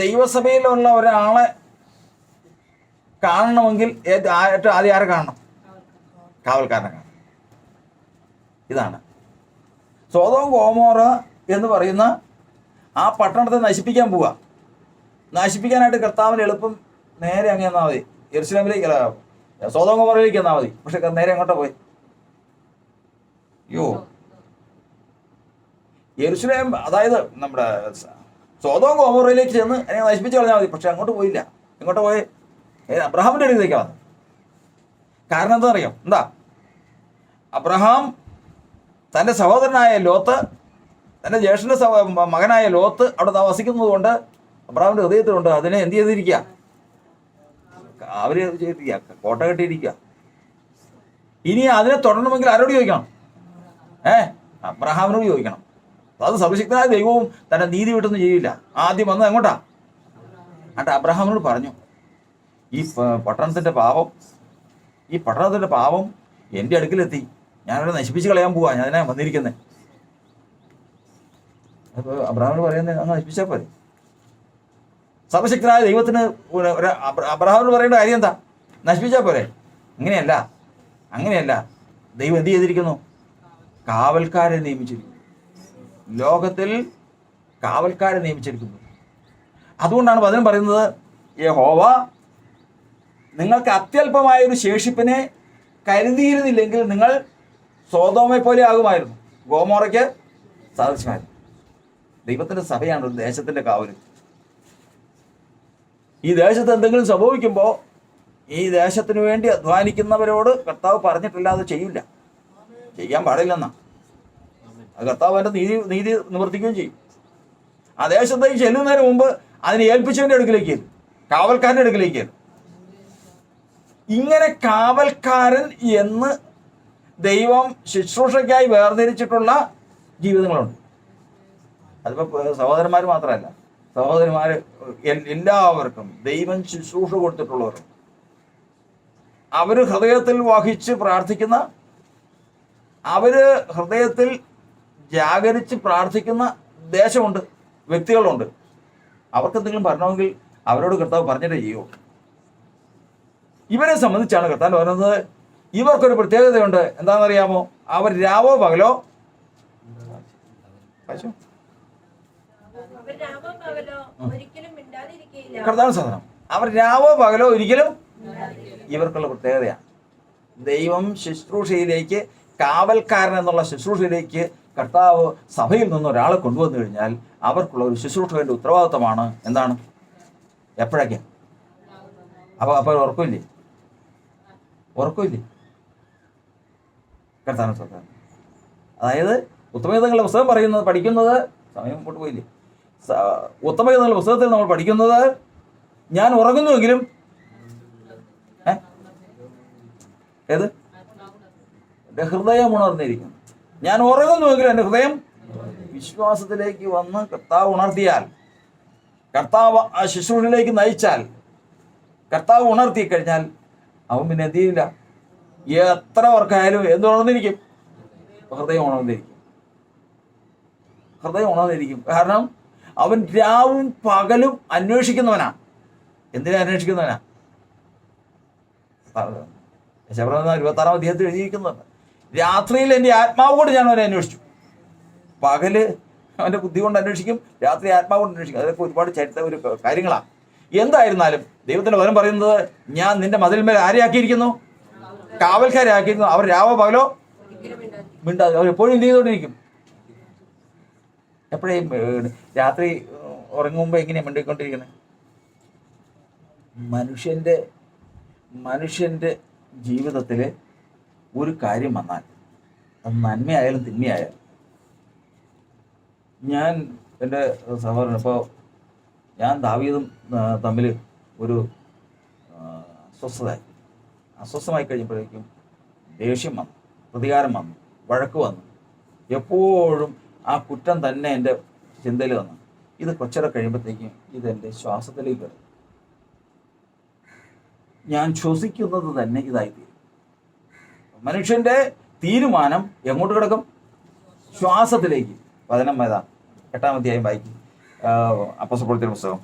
ദൈവസഭയിലുള്ള ഒരാളെ കാണണമെങ്കിൽ ഏറ്റവും ആദ്യം ആരെ കാണണം? കാവൽക്കാരനെ കാണണം. ഇതാണ് സോദോം ഗോമോറ എന്ന് പറയുന്ന ആ പട്ടണത്തെ നശിപ്പിക്കാൻ പോവുക. നശിപ്പിക്കാനായിട്ട് കർത്താവിന് എളുപ്പം നേരെ അങ്ങ് എന്നാൽ മതി, യെരൂശലേമിലേക്ക്, സോദോം ഗോമോറയിലേക്ക് എന്നാൽ മതി. പക്ഷെ നേരെ അങ്ങോട്ടാ പോയി? യെരൂശലേം, അതായത് നമ്മുടെ സോദോം ഗോമോറയിലേക്ക് ചെന്ന് അതിനെ നശിപ്പിച്ച് കളഞ്ഞാൽ മതി. പക്ഷെ അങ്ങോട്ട് പോയില്ല. എങ്ങോട്ട് പോയി? അബ്രഹാമിൻ്റെ അടുത്തേക്കാണ് വന്നത്. കാരണം എന്താ അറിയാം? എന്താ? അബ്രഹാം തൻ്റെ സഹോദരനായ ലോത്ത്, തൻ്റെ ജ്യേഷ്ഠൻ്റെ മകനായ ലോത്ത് അവിടെ താമസിക്കുന്നത് കൊണ്ട് അബ്രഹാമിൻ്റെ ഹൃദയത്തിലുണ്ട്. അതിനെ എന്ത് ചെയ്തിരിക്കുക? അവര് ചെയ്തിരിക്കുക, കോട്ട കെട്ടിയിരിക്കുക. ഇനി അതിനെ തുടരണമെങ്കിൽ ആരോട് ചോദിക്കണം? അബ്രഹാമിനോട് ചോദിക്കണം. അത് സർവശക്തനായ ദൈവവും തൻ്റെ നീതി വിട്ടൊന്നും ചെയ്യില്ല. ആദ്യം വന്നത് എങ്ങോട്ടാ? എന്നിട്ട് അബ്രഹാമിനോട് പറഞ്ഞു, ഈ പട്ടണത്തിൻ്റെ പാപം എൻ്റെ അടുക്കിലെത്തി. ഞാനവിടെ നശിപ്പിച്ച് കളയാൻ പോവാ. ഞാൻ അതിനെ വന്നിരിക്കുന്നത്. അപ്പോൾ അബ്രഹാമിനോട് പറയുന്നത് അങ്ങ് നശിപ്പിച്ചാൽ പോരെ. സർവശക്തനായ ദൈവത്തിന് അബ്രഹാമിനോട് പറയേണ്ട കാര്യം എന്താ? നശിപ്പിച്ചാൽ പോരെ. അങ്ങനെയല്ല. ദൈവം എന്ത് ചെയ്തിരിക്കുന്നു? കാവൽക്കാരെ നിയമിച്ചിരിക്കുന്നു. ലോകത്തിൽ കാവൽക്കാരെ നിയമിച്ചിരിക്കുന്നു. അതുകൊണ്ടാണ് വചനം പറയുന്നത്, യഹോവ നിങ്ങൾക്ക് അത്യല്പമായൊരു ശേഷിപ്പിനെ കരുതിയിരുന്നില്ലെങ്കിൽ നിങ്ങൾ സോദോമെ പോലെ ആകുമായിരുന്നു, ഗോമോറയ്ക്ക് സാദൃശ്യമായിരുന്നു. ദൈവത്തിൻ്റെ സഭയാണ് ഒരു ദേശത്തിൻ്റെ കാവൽ. ഈ ദേശത്ത് എന്തെങ്കിലും സംഭവിക്കുമ്പോൾ ഈ ദേശത്തിന് വേണ്ടി അധ്വാനിക്കുന്നവരോട് കർത്താവ് പറഞ്ഞിട്ടില്ലാതെ ചെയ്യില്ല, ചെയ്യാൻ പാടില്ലെന്നാ. അത് കർത്താവ് അതിൻ്റെ നീതി നിവർത്തിക്കുകയും ചെയ്യും. ആ ദേശത്തേക്ക് ചെല്ലുന്നതിന് മുമ്പ് അതിനെ ഏൽപ്പിച്ചവൻ്റെ അടുക്കിലേക്ക്, കാവൽക്കാരൻ്റെ അടുക്കിലേക്ക്. ഇങ്ങനെ കാവൽക്കാരൻ എന്ന് ദൈവം ശുശ്രൂഷയ്ക്കായി വേർതിരിച്ചിട്ടുള്ള ജീവിതങ്ങളുണ്ട്. അതിപ്പോൾ സഹോദരന്മാർ മാത്രമല്ല, സഹോദരിമാർ എല്ലാവർക്കും ദൈവം ശുശ്രൂഷ കൊടുത്തിട്ടുള്ളവർ, അവർ ഹൃദയത്തിൽ വഹിച്ച് പ്രാർത്ഥിക്കുന്ന, അവർ ഹൃദയത്തിൽ ജാഗരിച്ച് പ്രാർത്ഥിക്കുന്ന ദേശമുണ്ട്, വ്യക്തികളുണ്ട്. അവർക്ക് എന്തെങ്കിലും പറഞ്ഞണമെങ്കിൽ അവരോട് കർത്താവ് പറഞ്ഞിട്ടേ ചെയ്യൂ. ഇവരെ സംബന്ധിച്ചാണ് കർത്താവ് പറയുന്നത്, ഇവർക്കൊരു പ്രത്യേകതയുണ്ട്. എന്താണെന്നറിയാമോ? അവർ രാവോ പകലോ കർത്താവ് സാധനം, അവർ രാവോ പകലോ ഒരിക്കലും, ഇവർക്കുള്ള പ്രത്യേകതയാണ്. ദൈവം ശുശ്രൂഷയിലേക്ക്, കാവൽക്കാരൻ എന്നുള്ള ശുശ്രൂഷയിലേക്ക് കർത്താവ് സഭയിൽ നിന്ന് ഒരാളെ കൊണ്ടുവന്നു കഴിഞ്ഞാൽ അവർക്കുള്ള ഒരു ശുശ്രൂഷകന്റെ ഉത്തരവാദിത്തമാണ് എന്താണ്? എപ്പോഴൊക്കെ? അപ്പോൾ ഉറക്കമില്ലേ? കർത്താവിന് സ്തോത്രം. അതായത് ഉത്തമഗീതങ്ങളുടെ പുസ്തകം പറയുന്നത് പഠിക്കുന്നത്, സമയം മുമ്പോട്ട് പോയില്ലേ, ഉത്തമഗീതങ്ങളുടെ പുസ്തകത്തിൽ നമ്മൾ പഠിക്കുന്നത് ഞാൻ ഉറങ്ങുന്നുവെങ്കിലും ഏത് എൻ്റെ ഹൃദയം ഉണർന്നിരിക്കുന്നു. ഞാൻ ഉറങ്ങുന്നുവെങ്കിലും എൻ്റെ ഹൃദയം വിശ്വാസത്തിലേക്ക് വന്ന് കർത്താവ് ഉണർത്തിയാൽ, കർത്താവ് ആ ശുശ്രൂഷയിലേക്ക് നയിച്ചാൽ, കർത്താവ് ഉണർത്തി കഴിഞ്ഞാൽ അവൻ പിന്നെ എന്ത് ചെയ്യില്ല, എത്ര വർക്കായാലും എന്ത് ഉണർന്നിരിക്കും, ഹൃദയം ഉണർന്നിരിക്കും. ഹൃദയം ഉണർന്നിരിക്കും. കാരണം അവൻ രാവും പകലും അന്വേഷിക്കുന്നവനാ. എന്തിനാ അന്വേഷിക്കുന്നവനാ? 26-ാം അധ്യായത്തിൽ എഴുതിയിരിക്കുന്നുണ്ട്, രാത്രിയിൽ എൻ്റെ ആത്മാവ് കൊണ്ട് ഞാൻ അവനെ അന്വേഷിച്ചു. പകല് അവൻ്റെ ബുദ്ധി കൊണ്ട് അന്വേഷിക്കും, രാത്രി ആത്മാവ് കൊണ്ട് അന്വേഷിക്കും. അതൊക്കെ ഒരുപാട് ഒരു കാര്യങ്ങളാണ്. എന്തായിരുന്നാലും ദൈവത്തിൻ്റെ വചനം പറയുന്നത്, ഞാൻ നിന്റെ മതിൽമേൽ ആരെയാക്കിയിരിക്കുന്നു, കാവൽക്കാരെ ആക്കിയിരിക്കുന്നു. അവർ രാവോ പകലോ മിണ്ടാതെ അവരെപ്പോഴും എന്ത് ചെയ്തുകൊണ്ടിരിക്കും. എപ്പോഴും രാത്രി ഉറങ്ങുമ്പോൾ എങ്ങനെയാണ് മിണ്ടിക്കൊണ്ടിരിക്കുന്നത്? മനുഷ്യൻ്റെ ജീവിതത്തിൽ ഒരു കാര്യം വന്നാൽ, അത് നന്മയായാലും തിന്മയായാലും, ഞാൻ എൻ്റെ സഹോദരൻ, ഇപ്പോൾ ഞാൻ ദാവീദും തമ്മിൽ ഒരു അസ്വസ്ഥമായി കഴിഞ്ഞപ്പോഴേക്കും ദേഷ്യം വന്നു, പ്രതികാരം വന്നു, വഴക്ക് വന്നു. എപ്പോഴും ആ കുറ്റം തന്നെ എൻ്റെ ചിന്തയിൽ വന്നു. ഇത് കുറച്ചേറെ കഴിയുമ്പോഴത്തേക്കും ഇതെൻ്റെ ശ്വാസത്തിലേക്ക് വരും. ഞാൻ ശ്വസിക്കുന്നത് തന്നെ ഇതായിത്തീരും. മനുഷ്യൻ്റെ തീരുമാനം എങ്ങോട്ട് കിടക്കും? ശ്വാസത്തിലേക്ക്. 8-ാം അധ്യായം വായിക്കും, അപ്പോസ്തലപ്രവൃത്തിയുടെ പുസ്തകം.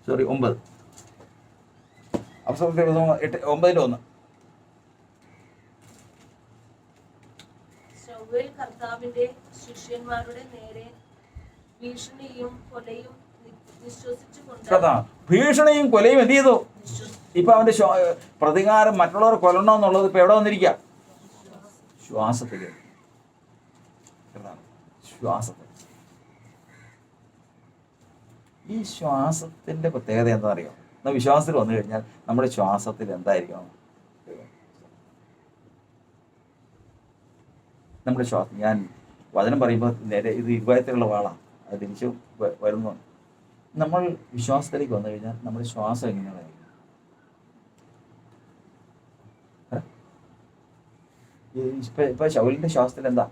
സോറി 9. അപ്പോസ്തലപ്രവൃത്തിയുടെ പുസ്തകം 9:1. ശൗവൽ കർത്താവിന്റെ ശിഷ്യന്മാരുടെ നേരെ ഭീഷണിയും കൊലയും ഭീഷണിയും കൊലയും എന്ത് ചെയ്തു? ഇപ്പൊ അവന്റെ പ്രതികാരം മറ്റുള്ളവർ കൊല്ലണമെന്നുള്ളത് ഇപ്പൊ എവിടെ വന്നിരിക്കുക? ശ്വാസത്തിൽ. ഈ ശ്വാസത്തിന്റെ പ്രത്യേകത എന്താ അറിയോ? എന്നാൽ വിശ്വാസത്തിൽ വന്നു കഴിഞ്ഞാൽ നമ്മുടെ ശ്വാസത്തിൽ എന്തായിരിക്കണം? നമ്മുടെ ശ്വാസം, ഞാൻ വചനം പറയുമ്പോൾ നേരെ ഇത് ഇരുവായത്തിലുള്ള വാളാണ്, അത് തിരിച്ച് വരുന്നു. നമ്മൾ വിശ്വാസത്തിലേക്ക് വന്നു കഴിഞ്ഞാൽ നമ്മുടെ ശ്വാസം എങ്ങനെയാണ്? ഇപ്പൊ ശൗലിന്റെ ശ്വാസത്തിൽ എന്താ?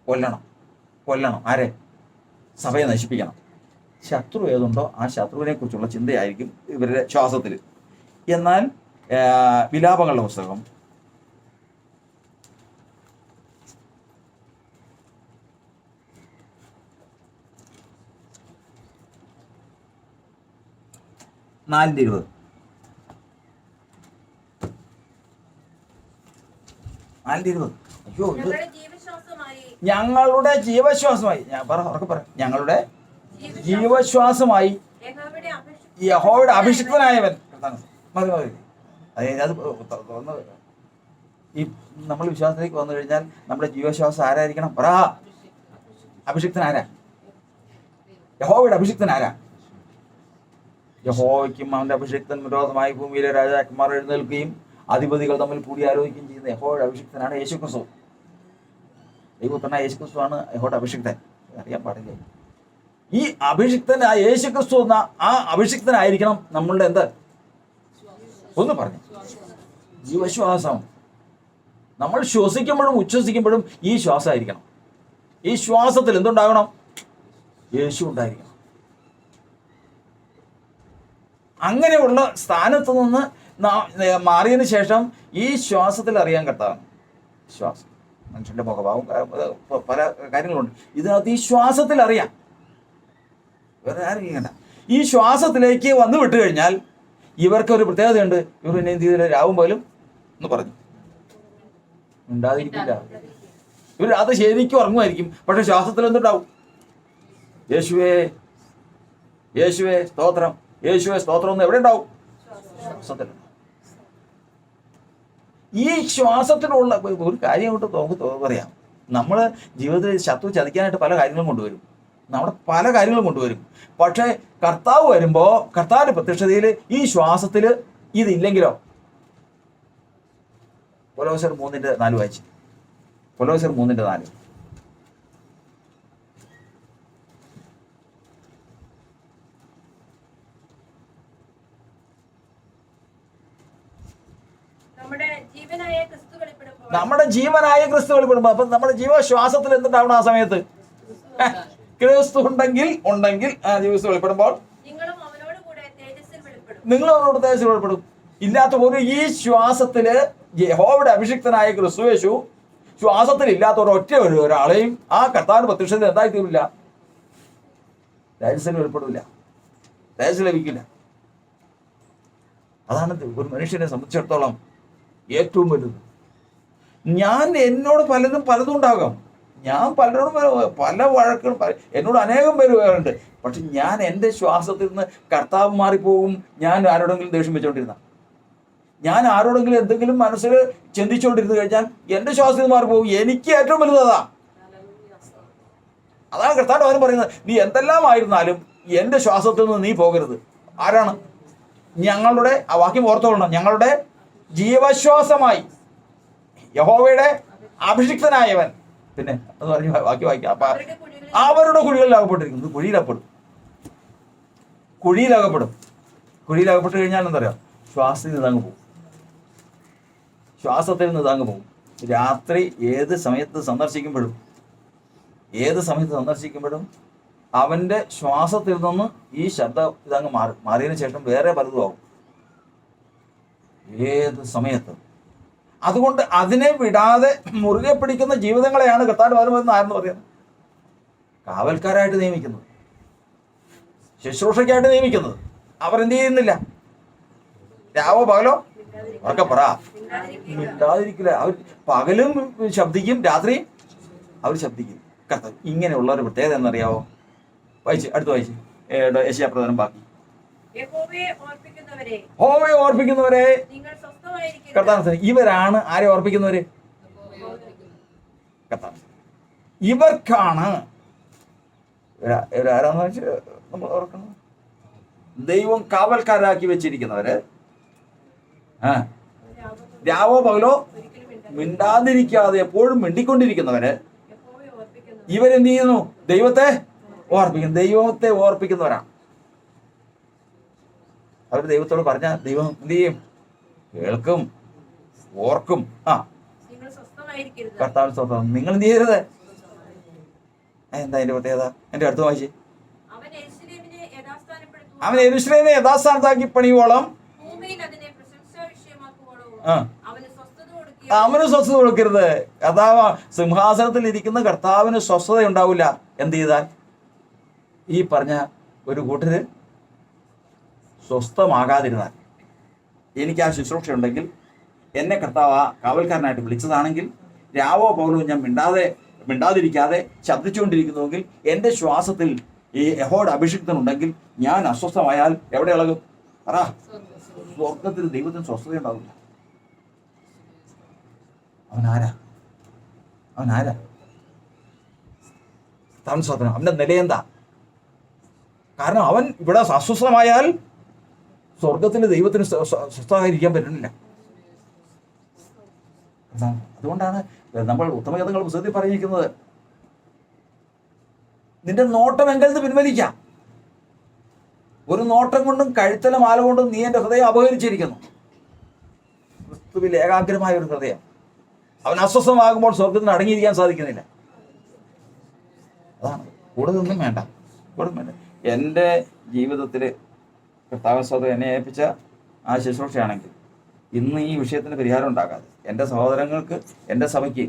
കൊല്ലണം. ആരെ? സഭയെ നശിപ്പിക്കണം. ശത്രു ഏതുണ്ടോ ആ ശത്രുവിനെ കുറിച്ചുള്ള ചിന്തയായിരിക്കും ഇവരുടെ ശ്വാസത്തിൽ. എന്നാൽ വിലാപങ്ങളുടെ പുസ്തകം 4:20. അയ്യോ, ഞങ്ങളുടെ ജീവശ്വാസമായി, ഞാൻ ഉറക്കെ പറ, ഞങ്ങളുടെ ജീവശ്വാസമായി യഹോവയുടെ അഭിഷിക്തനായവൻ. മതി. അത് ഈ നമ്മൾ വിശ്വാസത്തിലേക്ക് വന്നു കഴിഞ്ഞാൽ നമ്മുടെ ജീവശ്വാസം ആരായിരിക്കണം? പറ. അഭിഷിക്തൻ ആരാ? യഹോവയുടെ അഭിഷിക്തൻ ആരാ? യഹോവയ്ക്കും അവന്റെ അഭിഷിക്തൻ വിരോധമായി ഭൂമിയിലെ രാജാക്കന്മാർ എഴുന്നേൽക്കുകയും അധിപതികൾ തമ്മിൽ കൂടി ആലോചിക്കുകയും ചെയ്യുന്ന യഹോവയുടെ അഭിഷിക്തനാണ് യേശുക്രിസ്തു. ദൈവപുത്രനായ യേശുക്രിസ്തുവാണ് യഹോവയുടെ അഭിഷിക്തൻ. അറിയാൻ പാടില്ലേ? ഈ അഭിഷിക്തനായ യേശുക്രിസ്തു എന്ന ആ അഭിഷിക്തനായിരിക്കണം നമ്മളുടെ എന്ത്? ഒന്ന് പറഞ്ഞു. ജീവശ്വാസം. നമ്മൾ ശ്വസിക്കുമ്പോഴും ഉച്ഛ്വസിക്കുമ്പോഴും ഈ ശ്വാസമായിരിക്കണം. ഈ ശ്വാസത്തിൽ എന്തുണ്ടാകണം? യേശു ഉണ്ടായിരിക്കണം. അങ്ങനെയുള്ള സ്ഥാനത്ത് നിന്ന് മാറിയതിന് ശേഷം ഈ ശ്വാസത്തിൽ അറിയാൻ കർത്താവാണ്. ശ്വാസം മനുഷ്യന്റെ മുഖഭാവം, പല കാര്യങ്ങളുണ്ട് ഇതിനകത്ത്. ഈ ശ്വാസത്തിൽ അറിയാം. വേറെ ആരും ചെയ്യണ്ട. ഈ ശ്വാസത്തിലേക്ക് വന്നു വിട്ടു കഴിഞ്ഞാൽ ഇവർക്ക് ഒരു പ്രത്യേകതയുണ്ട്. ഇവർ പിന്നെ എന്ത് ചെയ്തില്ല? രാവും പോലും എന്ന് പറഞ്ഞു ഉണ്ടാതിരിക്കില്ല. ഇവർ അത് ശരിക്കും ഉറങ്ങുമായിരിക്കും, പക്ഷെ ശ്വാസത്തിൽ എന്തുണ്ടാവും? യേശുവേ യേശുവേ സ്തോത്രം, യേശുവേ സ്തോത്രം എന്ന് എവിടെ ഉണ്ടാവും? ശ്വാസത്തിൽ. ഈ ശ്വാസത്തിലുള്ള ഒരു കാര്യം കൊണ്ട് നമുക്ക് പറയാം. നമ്മൾ ജീവിതത്തിൽ ശത്രു ചതിക്കാനായിട്ട് പല കാര്യങ്ങളും കൊണ്ടുവരും. നമ്മുടെ പല കാര്യങ്ങളും കൊണ്ടുവരും. പക്ഷേ കർത്താവ് വരുമ്പോൾ കർത്താവിന്റെ പ്രത്യക്ഷതയിൽ ഈ ശ്വാസത്തിൽ ഇതില്ലെങ്കിലോ? കൊലോസ്യർ 3:4 വായിച്ചു. കൊലോസ്യർ 3:4. നമ്മുടെ ജീവനായ ക്രിസ്തു വെളിപ്പെടുമ്പോൾ അപ്പൊ നമ്മുടെ ജീവശ്വാസത്തിൽ എന്തുണ്ടാവണം? ആ സമയത്ത് ക്രിസ്തു ഉണ്ടെങ്കിൽ ജീവസ് വെളിപ്പെടുമ്പോൾ നിങ്ങളും അവനോട് കൂടെ തേജസ്സിൽ വെളിപ്പെടും. ഇല്ലാത്ത ഒരു ഈ ശ്വാസത്തില് യഹോവയുടെ അഭിഷിക്തനായ ക്രിസ്തുയേശു ശ്വാസത്തിൽ ഇല്ലാത്ത ഒരാളെയും ആ കർത്താവിന്റെ പ്രത്യക്ഷത്തിൽ എന്തായി തീരില്ല? തേജസ്സിൽ വെളിപ്പെടില്ല, തേജസ് ലഭിക്കില്ല. അതാണ് ഒരു മനുഷ്യനെ സംബന്ധിച്ചിടത്തോളം ഏറ്റവും വലുത്. എന്നോട് പലതും ഉണ്ടാകാം, ഞാൻ പലരോടും പല വഴക്കുകളും എന്നോട് അനേകം പേര് വേറുണ്ട്. പക്ഷെ ഞാൻ എൻ്റെ ശ്വാസത്തിൽ നിന്ന് കർത്താവ് മാറിപ്പോകും. ഞാൻ ആരോടെങ്കിലും ദേഷ്യം വെച്ചോണ്ടിരുന്ന, ഞാൻ ആരോടെങ്കിലും എന്തെങ്കിലും മനസ്സിൽ ചിന്തിച്ചുകൊണ്ടിരുന്നു കഴിഞ്ഞാൽ എൻ്റെ ശ്വാസത്തിൽ നിന്ന് മാറിപ്പോകും. എനിക്ക് ഏറ്റവും വലുത് അതാണ് കർത്താവ് അവൻ പറയുന്നത്. നീ എന്തെല്ലാം ആയിരുന്നാലും എൻ്റെ ശ്വാസത്തിൽ നിന്ന് നീ പോകരുത്. ആരാണ്? ഞങ്ങളുടെ, ആ വാക്യം ഓർത്തോളണം, ഞങ്ങളുടെ ജീവശ്വാസമായി യഹോവയുടെ അഭിഷിക്തനായവൻ. പിന്നെ അത് പറഞ്ഞു ബാക്കി വായിക്കാം. അപ്പൊ അവരുടെ കുഴികളിൽ അകപ്പെട്ടിരിക്കുന്നത്. കുഴിയിലകപ്പെട്ട് കഴിഞ്ഞാൽ എന്താ പറയുക? ശ്വാസത്തിൽ നിന്ന് അങ്ങ് പോകും. രാത്രി ഏത് സമയത്ത് സന്ദർശിക്കുമ്പോഴും അവന്റെ ശ്വാസത്തിൽ നിന്ന് ഈ ശബ്ദം ഇതങ്ങ് മാറിയതിനു ശേഷം വേറെ പലതും ആവും ഏത് സമയത്ത്. അതുകൊണ്ട് അതിനെ വിടാതെ മുറുകെ പിടിക്കുന്ന ജീവിതങ്ങളെയാണ് കർത്താവ് വരുമെന്ന് ആരെന്ന് പറയുന്നത്? കാവൽക്കാരായിട്ട് നിയമിക്കുന്നത്, ശുശ്രൂഷയ്ക്കായിട്ട് നിയമിക്കുന്നത്. അവർ എന്ത് ചെയ്യുന്നില്ല? രാവോ പകലോ ഉറക്കെ പറ, മിണ്ടാതിരിക്കില്ല. അവർ പകലും ശബ്ദിക്കും, രാത്രിയും അവർ ശബ്ദിക്കും. കർത്താവ് ഇങ്ങനെയുള്ള ഒരു പ്രത്യേകത എന്നറിയാവോ? അടുത്ത് വായിച്ച് യെശയ്യാപ്രവചനം ബാക്കി. യഹോവയെ ഓർപ്പിക്കുന്നവരെ കർത്താവ്. ഇവരാണ് ആരെ ഓർപ്പിക്കുന്നവര്? കർത്താവ്. ഇവർക്കാണ് ഇവരാരാന്ന് വെച്ച് നമ്മൾ ഓർക്കണം. ദൈവം കാവൽക്കാരാക്കി വെച്ചിരിക്കുന്നവര്, രാവോ പകലോ മിണ്ടാതിരിക്കാതെ എപ്പോഴും മിണ്ടിക്കൊണ്ടിരിക്കുന്നവര്, ഇവരെന്ത് ചെയ്യുന്നു? ദൈവത്തെ ഓർപ്പിക്കുന്നവരാണ്. അവർ ദൈവത്തോട് പറഞ്ഞാൽ ദൈവം എന്ത് ചെയ്യും? കേൾക്കും, ഓർക്കും. കർത്താവ് സ്വന്തം. നിങ്ങൾ എന്ത് ചെയ്യരുത്. എന്താ അതിന്റെ പ്രത്യേകത? എന്റെ അടുത്ത് വായിച്ചേ. അവൻ യെരൂശലേമിനെ യഥാസ്ഥാനത്താക്കി പണിയോളം അവന് സ്വസ്ഥത കൊടുക്കരുത്. കർത്താവ് സിംഹാസനത്തിൽ ഇരിക്കുന്ന കർത്താവിന് സ്വസ്ഥത ഉണ്ടാവില്ല എന്ത് ചെയ്താൽ? ഈ പറഞ്ഞ ഒരു കൂട്ടര് സ്വസ്ഥമാകാതിരുന്നാൽ. എനിക്ക് ആ ശുശ്രൂഷ ഉണ്ടെങ്കിൽ, എന്നെ കർത്താവ് കാവൽക്കാരനായിട്ട് വിളിച്ചതാണെങ്കിൽ, രാവോ പകലോ ഞാൻ മിണ്ടാതിരിക്കാതെ ശബ്ദിച്ചുകൊണ്ടിരിക്കുന്നുവെങ്കിൽ, എൻ്റെ ശ്വാസത്തിൽ ഈ യഹോവയുടെ അഭിഷിക്തനുണ്ടെങ്കിൽ, ഞാൻ അസ്വസ്ഥമായാൽ എവിടെ ഇളകും? പറ. സ്വർഗത്തിൽ ദൈവത്തിന് സ്വസ്ഥത ഉണ്ടാവില്ല. അവനാരാ? സ്വതന്ത്രം. അവന്റെ നിലയെന്താ? കാരണം അവൻ ഇവിടെ അസ്വസ്ഥമായാൽ സ്വർഗത്തിൽ ദൈവത്തിന് സ്വസ്ഥമായിരിക്കാൻ പറ്റുന്നില്ല. അതുകൊണ്ടാണ് നമ്മൾ ഉത്തമഗീതങ്ങൾ പുസ്തകത്തിൽ പറഞ്ഞിരിക്കുന്നത്, നിന്റെ നോട്ടം എങ്കിൽ നിന്ന് പിൻവലിക്കാം. ഒരു നോട്ടം കൊണ്ടും കഴുത്തല മാല കൊണ്ടും നീ എൻ്റെ ഹൃദയം അപഹരിച്ചിരിക്കുന്നു. ക്രിസ്തുവിൽ ഏകാഗ്രമായ ഒരു ഹൃദയം. അവൻ അസ്വസ്ഥമാകുമ്പോൾ സ്വർഗത്തിന് അടങ്ങിയിരിക്കാൻ സാധിക്കുന്നില്ല. അതാണ്. കൂടുതലൊന്നും വേണ്ട. എൻ്റെ ജീവിതത്തിൽ കർത്താവ് എന്നെ ഏൽപ്പിച്ച ആ ശുശ്രൂഷയാണെങ്കിൽ ഇന്ന് ഈ വിഷയത്തിന് പരിഹാരം ഉണ്ടാകാതെ, എൻ്റെ സഹോദരങ്ങൾക്ക്, എൻ്റെ സഭയ്ക്ക്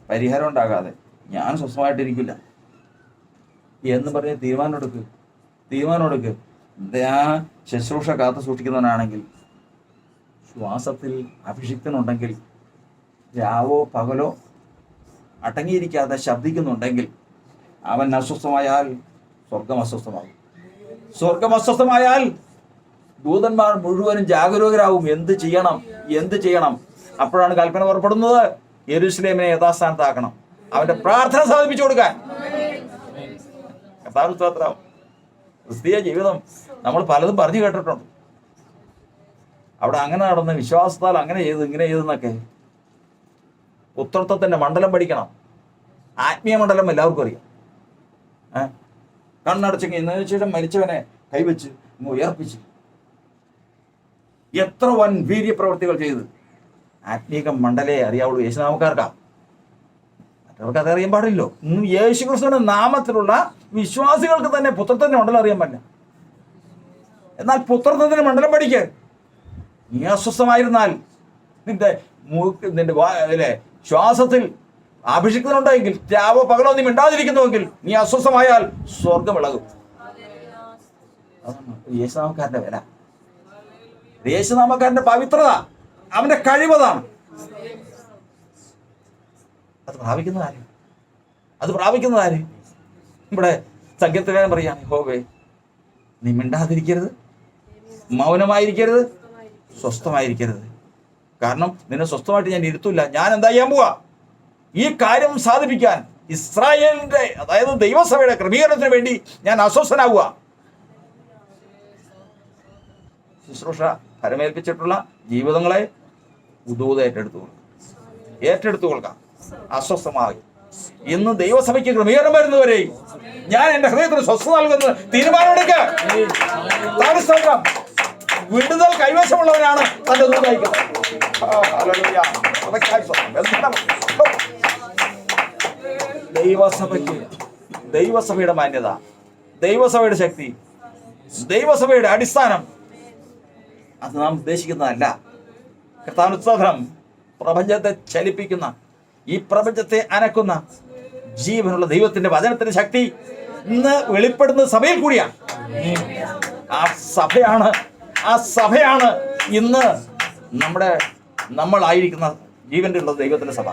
പരിഹാരം ഉണ്ടാകാതെ ഞാൻ സ്വസ്ഥമായിട്ടിരിക്കില്ല എന്ന് പറഞ്ഞ് തീരുമാനം എടുക്ക്. ആ ശുശ്രൂഷ കാത്തു സൂക്ഷിക്കുന്നവനാണെങ്കിൽ, ശ്വാസത്തിൽ അഭിഷിക്തനുണ്ടെങ്കിൽ, രാവോ പകലോ അടങ്ങിയിരിക്കാതെ ശബ്ദിക്കുന്നുണ്ടെങ്കിൽ, അവൻ അസ്വസ്ഥമായാൽ സ്വർഗം അസ്വസ്ഥമായാൽ ദൂതന്മാർ മുഴുവനും ജാഗരൂകരാകും. എന്ത് ചെയ്യണം? അപ്പോഴാണ് കൽപ്പന പുറപ്പെടുന്നത്, യെരൂശലേമിനെ യഥാസ്ഥാനത്താക്കണം, അവന്റെ പ്രാർത്ഥന സാധിപ്പിച്ചു കൊടുക്കാൻ. കർത്താവ് ക്രിസ്തീയ ജീവിതം നമ്മൾ പലതും പറഞ്ഞു കേട്ടിട്ടുണ്ട്. അവിടെ അങ്ങനെ നടന്ന് വിശ്വാസത്താൽ അങ്ങനെ ചെയ്തു ഇങ്ങനെ ചെയ്തെന്നൊക്കെ. പുത്രത്വത്തിന്റെ മണ്ഡലം പഠിക്കണം. ആത്മീയ മണ്ഡലം എല്ലാവർക്കും അറിയാം. കണ്ണടച്ചെങ്കിൽ എന്നതിനു ശേഷം മരിച്ചവനെ കൈവച്ച് ഉയർപ്പിച്ച് എത്ര വൻ വീര്യപ്രവർത്തികൾ ചെയ്ത്. ആത്മീക മണ്ഡലേ അറിയാവുള്ളൂ യേശുനാമക്കാർക്കാ, മറ്റവർക്ക് അതറിയാൻ പാടില്ലോ. യേശു ക്രിസ്തുവിന്റെ നാമത്തിലുള്ള വിശ്വാസികൾക്ക് തന്നെ പുത്രത്തിന്റെ മണ്ഡലം അറിയാൻ പറ്റില്ല. എന്നാൽ പുത്രത്വത്തിന്റെ മണ്ഡലം പഠിക്കുക. നീ അസ്വസ്ഥമായിരുന്നാൽ നിന്റെ അതിലെ ശ്വാസത്തിൽ അഭിഷിക്തനുണ്ടെങ്കിൽ രാവോ പകലോ നീ മിണ്ടാതിരിക്കുന്നുവെങ്കിൽ നീ അസ്വസ്ഥമായാൽ സ്വർഗം ഇളകും. അതാണ് യേശുനാമക്കാരന്റെ വില, യേശുനാമക്കാരന്റെ പവിത്രത, അവന്റെ കഴിവതാണ്. അത് പ്രാപിക്കുന്നതാര്? ഇവിടെ സങ്കീർത്തനക്കാരൻ പറയാണ്, യഹോവേ നീ മിണ്ടാതിരിക്കരുത്, മൗനമായിരിക്കരുത്, സ്വസ്ഥമായിരിക്കരുത്. കാരണം നിന്നെ സ്വസ്ഥമായിട്ട് ഞാൻ ഇരുത്തില്ല. ഞാൻ എന്താ ചെയ്യാൻ പോവാ? ഈ കാര്യം സാധിപ്പിക്കാൻ ഇസ്രായേലിന്റെ, അതായത് ദൈവസഭയുടെ ക്രമീകരണത്തിന് വേണ്ടി ഞാൻ അസ്വസ്ഥനാകുക. ശുശ്രൂഷ ഫലമേൽപ്പിച്ചിട്ടുള്ള ജീവിതങ്ങളെ ഏറ്റെടുത്തു കൊടുക്കാം അസ്വസ്ഥമായി. ഇന്ന് ദൈവസഭയ്ക്ക് ക്രമീകരണം വരുന്നവരെ ഞാൻ എന്റെ ഹൃദയത്തിന് സ്വസ്ഥത നൽകുന്നത് തീരുമാനമെടുക്കുക. വിടുതൽ കൈവശമുള്ളവനാണ് തന്റെ ദൂത് അയക്കുന്നത്. ദൈവസഭയ്ക്ക് ദൈവസഭയുടെ മാന്യത, ദൈവസഭയുടെ ശക്തി, ദൈവസഭയുടെ അടിസ്ഥാനം അത് നാം ഉദ്ദേശിക്കുന്നതല്ല. കർത്താവിനുസ്തോത്രം. പ്രപഞ്ചത്തെ ചലിപ്പിക്കുന്ന, ഈ പ്രപഞ്ചത്തെ അനക്കുന്ന ജീവനുള്ള ദൈവത്തിന്റെ വചനത്തിന്റെ ശക്തി ഇന്ന് വെളിപ്പെടുന്ന സഭയിൽ കൂടിയാണ്. ആ സഭയാണ് ഇന്ന് നമ്മളായിരിക്കുന്ന ജീവന്റെ ഉള്ള ദൈവത്തിന്റെ സഭ.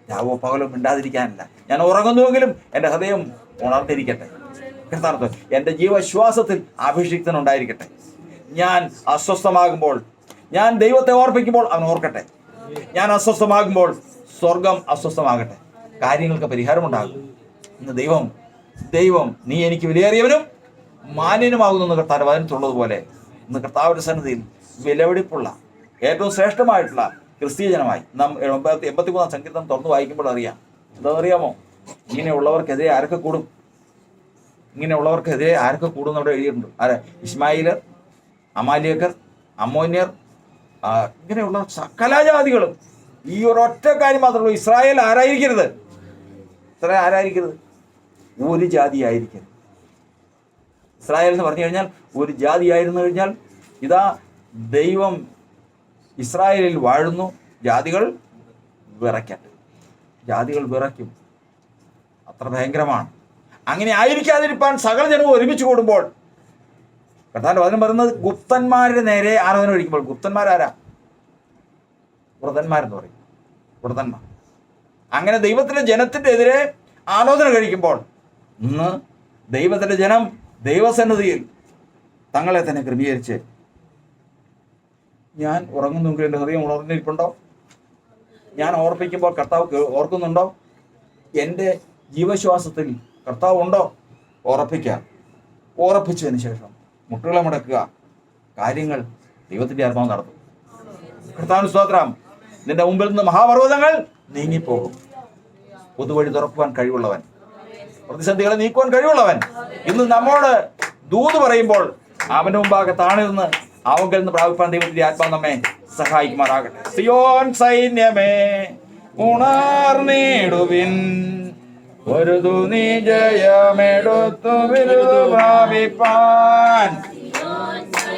രാവോ പകലും മിണ്ടാതിരിക്കാനില്ല. ഞാൻ ഉറങ്ങുന്നുവെങ്കിലും എൻ്റെ ഹൃദയം ഉണർന്നിരിക്കട്ടെ. കർത്താവ് എൻ്റെ ജീവശ്വാസത്തിൽ അഭിഷിക്തനുണ്ടായിരിക്കട്ടെ. ഞാൻ അസ്വസ്ഥമാകുമ്പോൾ, ഞാൻ ദൈവത്തെ ഓർപ്പിക്കുമ്പോൾ അവൻ ഓർക്കട്ടെ. ഞാൻ അസ്വസ്ഥമാകുമ്പോൾ സ്വർഗം അസ്വസ്ഥമാകട്ടെ. കാര്യങ്ങൾക്ക് പരിഹാരമുണ്ടാകും. ഇന്ന് ദൈവം നീ എനിക്ക് വിലയേറിയവനും മാന്യനുമാകുന്നു കർത്താവ് വചനത്തിലുള്ളതുപോലെ ഇന്ന് കർത്താവിന്റെ സന്നിധിയിൽ വിലപിടിപ്പുള്ള ഏറ്റവും ശ്രേഷ്ഠമായിട്ടുള്ള ക്രിസ്തീയ ജനമായി നാം 83 സങ്കീർത്തനം തുറന്നു വായിക്കുമ്പോൾ അറിയാം. എന്താണെന്നറിയാമോ? ഇങ്ങനെയുള്ളവർക്കെതിരെ ആരൊക്കെ കൂടും? ഇങ്ങനെയുള്ളവർക്കെതിരെ ആരൊക്കെ കൂടും എന്നവിടെ എഴുതിയിട്ടുണ്ട്. ഇസ്മായിലർ, അമാലിയക്കർ, അമ്മോന്യർ, ഇങ്ങനെയുള്ള സകല ജാതികളും. ഈ ഒരൊറ്റ കാര്യം മാത്രമേ ഉള്ളൂ, ഇസ്രായേൽ ആരായിരിക്കരുത്? ഒരു ജാതി ആയിരിക്കരുത്. ഇസ്രായേൽ എന്ന് പറഞ്ഞു കഴിഞ്ഞാൽ ഒരു ജാതി ആയിരുന്നു കഴിഞ്ഞാൽ ഇതാ ദൈവം ഇസ്രായേലിൽ വാഴുന്നു. ജാതികൾ വിറയ്ക്കും. അത്ര ഭയങ്കരമാണ്. അങ്ങനെ ആയിരിക്കാതിരിക്കാൻ സകല ജനവും ഒരുമിച്ച് കൂടുമ്പോൾ കർത്താവിന്റെ വചനം പറയുന്നത് ഗുപ്തന്മാരുടെ നേരെ ആരാധന കഴിക്കുമ്പോൾ. ഗുപ്തന്മാരാരാ? വ്രതന്മാരെന്ന് പറയും. വ്രതന്മാർ. അങ്ങനെ ദൈവത്തിന്റെ ജനത്തിന്റെ എതിരെ ആലോചന കഴിക്കുമ്പോൾ ഇന്ന് ദൈവത്തിന്റെ ജനം ദൈവസന്നിധിയിൽ തങ്ങളെ തന്നെ ക്രമീകരിച്ച്, ഞാൻ ഉറങ്ങുന്നെങ്കിൽ എൻ്റെ ഹൃദയം ഉണർന്നിരിപ്പുണ്ടോ? ഞാൻ ഓർപ്പിക്കുമ്പോൾ കർത്താവ് ഓർക്കുന്നുണ്ടോ? എൻ്റെ ജീവശ്വാസത്തിൽ കർത്താവ് ഉണ്ടോ? ഉറപ്പിച്ചതിന് ശേഷം മുട്ടുകളെ മുടക്കുക. കാര്യങ്ങൾ ദൈവത്തിന്റെ ആത്മാവ് നടത്തും. കർത്താവിന് സ്തോത്രം. നിന്റെ മുമ്പിൽ നിന്ന് മഹാപർവ്വതങ്ങൾ നീങ്ങിപ്പോകും. പൊതുവഴി തുറക്കുവാൻ കഴിവുള്ളവൻ, പ്രതിസന്ധികളെ നീക്കുവാൻ കഴിവുള്ളവൻ ഇന്ന് നമ്മോട് ദൂത് പറയുമ്പോൾ അവന്റെ മുമ്പാകെ താണിരുന്ന് അവങ്കിൽ നിന്ന് പ്രാപിപ്പാൻ ദൈവത്തിന്റെ ആത്മാവ് നമ്മെ സഹായിക്കുമാറാകട്ടെ. സിയോൻ സൈന്യമേ ഉണർന്നിടുവിൻ, ഒരു നീ ജയമെടുത്തു വിരുദു പ്രാപിപ്പാൻ